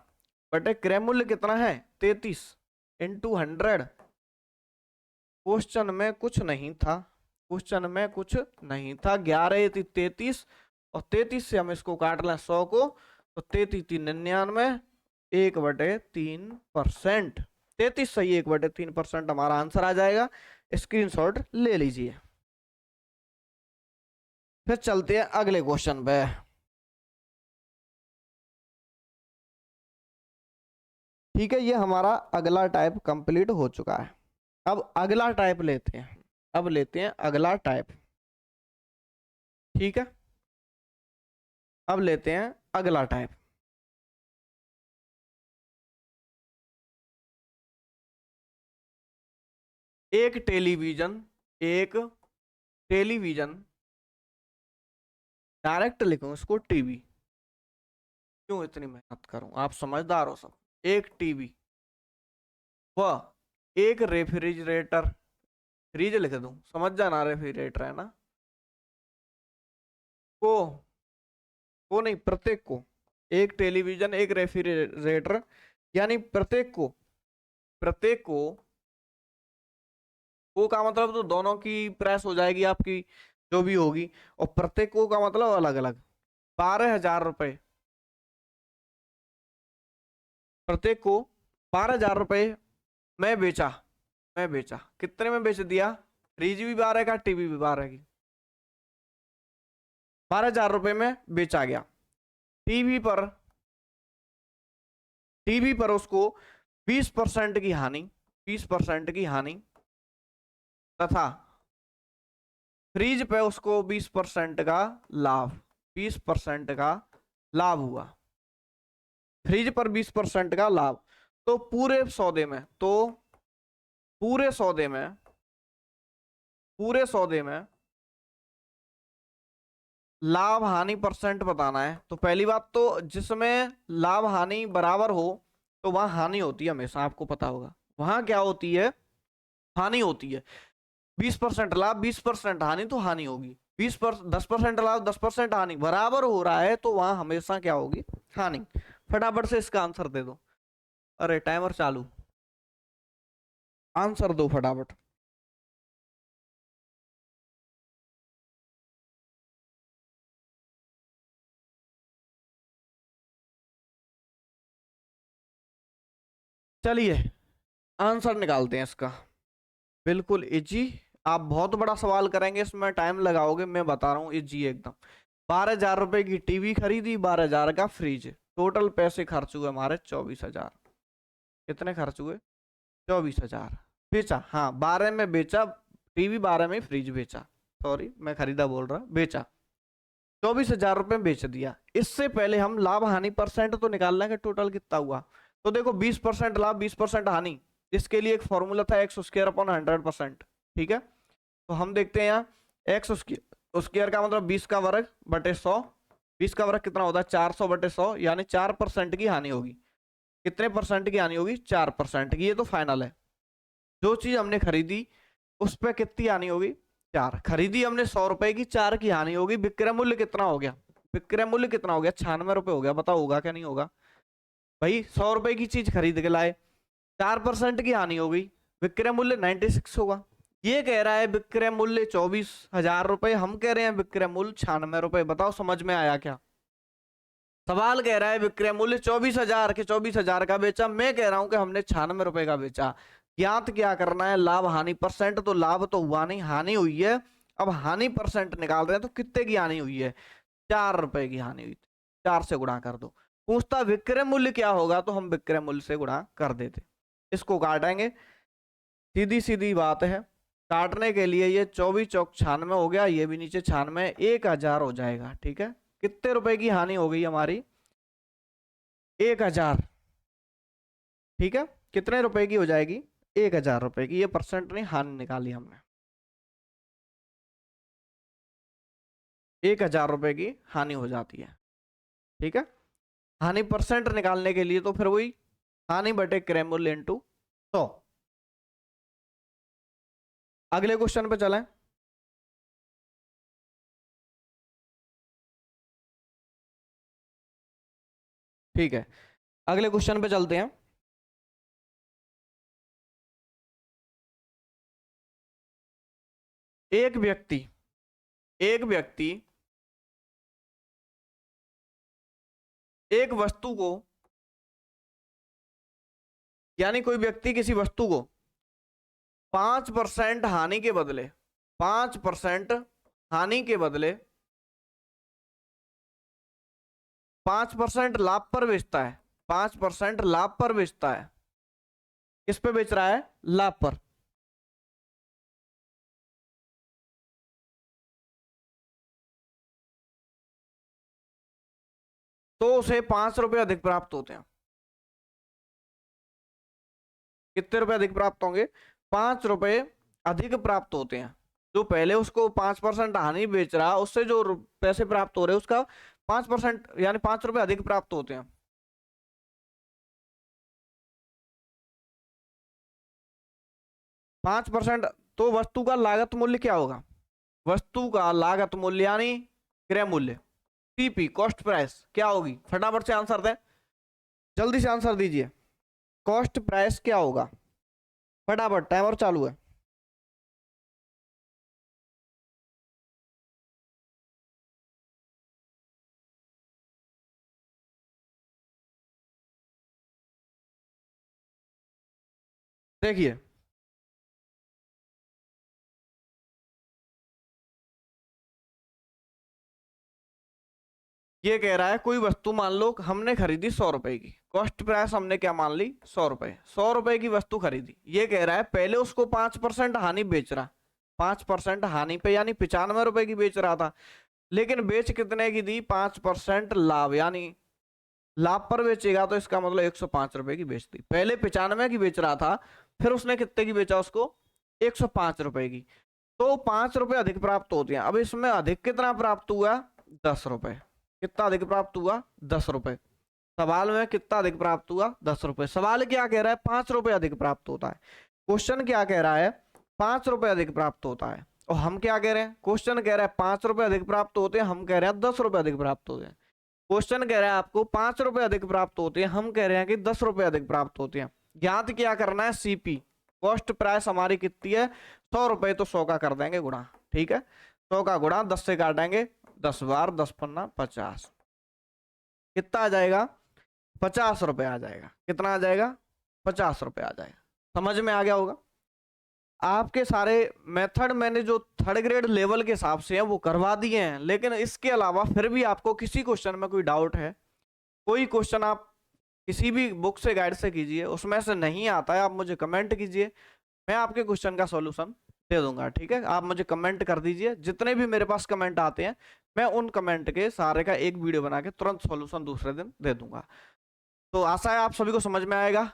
बटे क्रय मूल्य कितना है? 33 इंटू 100। क्वेश्चन में कुछ नहीं था, क्वेश्चन में कुछ नहीं था। 11 33, और 33 से हम इसको काट लें 100 को, तो 33 99, 1/3%। 33 सही 1/3% हमारा आंसर आ जाएगा। स्क्रीनशॉट ले लीजिए। फिर चलते हैं अगले क्वेश्चन पे। ठीक है, ये हमारा अगला टाइप कंप्लीट हो चुका है। अब अगला टाइप लेते हैं। अब लेते हैं अगला टाइप, ठीक है। अब लेते हैं अगला टाइप। एक टेलीविजन, एक टेलीविजन, डायरेक्ट लिखूं इसको टीवी, क्यों इतनी मेहनत करूं, आप समझदार हो सब। एक टीवी व एक रेफ्रिजरेटर, फ्रिज लिख दूं, समझ जाना, रेफ्रिजरेटर है ना। को नहीं, प्रत्येक को। एक टेलीविजन, एक रेफ्रिजरेटर, यानी प्रत्येक को, प्रत्येक को का मतलब तो दोनों की प्राइस हो जाएगी आपकी जो भी होगी, और प्रत्येक को का मतलब अलग अलग। 12,000 रुपये, प्रत्येक को 12,000 रुपये मैं बेचा। कितने में बेच दिया? फ्रिज भी 12 का, टीवी भी 12 की, 12,000 रुपये में बेचा गया। टीवी पर उसको 20% की हानि, 20% की हानि, तथा फ्रिज पे उसको 20% का लाभ, 20% का लाभ हुआ। फ्रिज पर 20% का लाभ। तो पूरे सौदे में लाभ हानि परसेंट बताना है। तो पहली बात तो जिसमें लाभ हानि बराबर हो तो वहां हानि होती है हमेशा, आपको पता होगा। वहां क्या होती है? हानि होती है। 20% लाभ 20% हानि, तो हानि होगी। 10% लाभ 10% हानि बराबर हो रहा है तो वहां हमेशा क्या होगी? हानि। फटाफट से इसका आंसर दे दो। अरे टाइमर चालू, आंसर दो फटाफट। चलिए आंसर निकालते हैं इसका। बिल्कुल इजी। आप बहुत बड़ा सवाल करेंगे, इसमें टाइम लगाओगे, मैं बता रहा हूँ इजी एकदम। 12,000 रुपए की टीवी खरीदी, 12,000 का फ्रिज, टोटल पैसे खर्च हुए हमारे 24,000। कितने खर्च हुए? 24,000। बेचा, हाँ 12 में बेचा टीवी, 12 में फ्रिज बेचा, सॉरी मैं खरीदा बोल रहा, बेचा। 24,000 रुपये बेच दिया। इससे पहले हम लाभ हानि परसेंट तो निकालना है कि टोटल कितना हुआ। तो देखो 20% लाभ 20% हानि, इसके लिए एक फॉर्मूला था x² / 100%। ठीक है, तो हम देखते हैं यहाँ x² का मतलब 20 का वर्ग बटे 100। 20 का वर्ग कितना होता है? 400 बटे 100, यानी 4% की हानि होगी। कितने परसेंट की हानि होगी? 4% की। ये तो फाइनल है। जो चीज हमने खरीदी उस पर कितनी हानि होगी? 4। खरीदी हमने 100 रुपए की, 4 की हानि होगी। विक्रय मूल्य कितना हो गया? विक्रय मूल्य कितना हो गया? 96 रुपए हो गया। बताओ होगा क्या नहीं होगा? भाई 100 रुपए की चीज खरीद के लाए, 4% की हानि हो गई, विक्रय मूल्य 96 होगा। ये कह रहा है विक्रय मूल्य 24,000 रुपए, हम कह रहे हैं विक्रय मूल्य 96 रुपए। बताओ समझ में आया क्या? सवाल कह रहा है विक्रय मूल्य 24,000 के 24,000 का बेचा, मैं कह रहा हूं कि हमने 96 रुपए का बेचा। ज्ञात क्या करना है? लाभ हानि परसेंट। तो लाभ तो हुआ नहीं, हानि हुई है। अब हानि परसेंट निकाल रहे हैं, तो कितने की हानि हुई है? 4 रुपए की हानि हुई। 4 से गुणा कर दो। पूछता विक्रय मूल्य क्या होगा, तो हम विक्रय मूल्य से गुणा कर देते। इसको काटेंगे, सीधी सीधी बात है। काटने के लिए ये 24 चौक 96 हो गया, ये भी नीचे 96, 1,000 हो जाएगा। ठीक है, कितने रुपए की हानि हो गई हमारी? 1,000। ठीक है, कितने रुपए की हो जाएगी? 1,000 रुपए की। ये परसेंट नहीं, हानि निकाली हमने। 1,000 रुपए की हानि हो जाती है। ठीक है, हानि परसेंट निकालने के लिए तो फिर वही हानि बटे क्रय मूल्य इंटू 100। अगले क्वेश्चन पे चलें। ठीक है, अगले क्वेश्चन पे चलते हैं। एक व्यक्ति एक वस्तु को, यानी कोई व्यक्ति किसी वस्तु को 5% हानि के बदले, 5% हानि के बदले 5% लाभ पर बेचता है। 5% लाभ पर बेचता है। किस पे बेच रहा है? लाभ पर। तो उसे 5 रुपए अधिक प्राप्त होते हैं। कितने रुपए अधिक प्राप्त होंगे? 5 रुपए अधिक प्राप्त होते हैं। जो पहले उसको 5% हानि बेच रहा, उससे जो पैसे प्राप्त हो रहे हैं उसका 5%, यानी 5 रुपए अधिक प्राप्त होते हैं। 5%। तो वस्तु का लागत मूल्य क्या होगा? वस्तु का लागत मूल्य यानी क्रय मूल्य, पीपी, कॉस्ट प्राइस क्या होगी? फटाफट से आंसर दें, जल्दी से आंसर दीजिए। कॉस्ट प्राइस क्या होगा? फटाफट, टाइमर चालू है। देखिए ये कह रहा है कोई वस्तु मान लो हमने खरीदी 100 रुपए की, कॉस्ट प्राइस हमने क्या मान ली 100 रुपए, 100 रुपए की वस्तु खरीदी। ये कह रहा है पहले उसको 5% हानि बेच रहा, 5% हानि पे यानी 95 रुपए की बेच रहा था, लेकिन बेच कितने की दी 5% लाभ, यानी लाभ पर बेचेगा तो इसका मतलब 105 रुपए की बेच दी। पहले 95 की बेच रहा था, फिर उसने कितने की बेचा उसको 105 रुपए की, तो 5 रुपए अधिक प्राप्त होते हैं। अब इसमें अधिक कितना प्राप्त हुआ 10 रुपए, कितना अधिक प्राप्त हुआ 10 रुपए। सवाल में कितना अधिक प्राप्त हुआ 10 रुपए। सवाल क्या कह रहा है 5 रुपए अधिक प्राप्त होता है, क्वेश्चन क्या कह रहा है 5 रुपए अधिक प्राप्त होता है, और हम क्या कह रहे हैं क्वेश्चन कह रहा है 5 रुपए अधिक प्राप्त होते हैं, हम कह रहे हैं 10 रुपए अधिक प्राप्त होते हैं। क्वेश्चन कह रहा है आपको 5 रुपए अधिक प्राप्त होते हैं, हम कह रहे हैं कि 10 रुपए अधिक प्राप्त होते हैं। ज्ञात क्या करना है सीपी, कॉस्ट प्राइस हमारी कितनी है 100 रुपए, तो 100 का कर देंगे गुणा, ठीक है 100 का गुणा 10 से काटेंगे 10 बार 10 पन्ना 50, कितना आ जाएगा 50 रुपए आ जाएगा। कितना आ जाएगा 50 रुपए आ जाएगा। समझ में आ गया होगा। आपके सारे मेथड मैंने जो थर्ड ग्रेड लेवल के हिसाब से हैं वो करवा दिए हैं, लेकिन इसके अलावा फिर भी आपको किसी क्वेश्चन में कोई डाउट है, कोई क्वेश्चन आप किसी भी बुक से गाइड से कीजिए, उसमें से नहीं आता है आप मुझे कमेंट कीजिए, मैं आपके क्वेश्चन का सॉल्यूशन दे दूंगा, ठीक है। आप मुझे कमेंट कर दीजिए, जितने भी मेरे पास कमेंट आते हैं मैं उन कमेंट के सारे का एक वीडियो बना के तुरंत सॉल्यूशन दूसरे दिन दे दूंगा। तो आशा है आप सभी को समझ में आएगा,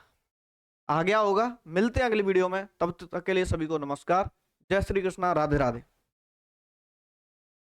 आ गया होगा। मिलते हैं अगली वीडियो में, तब तक के लिए सभी को नमस्कार, जय श्री कृष्णा, राधे राधे।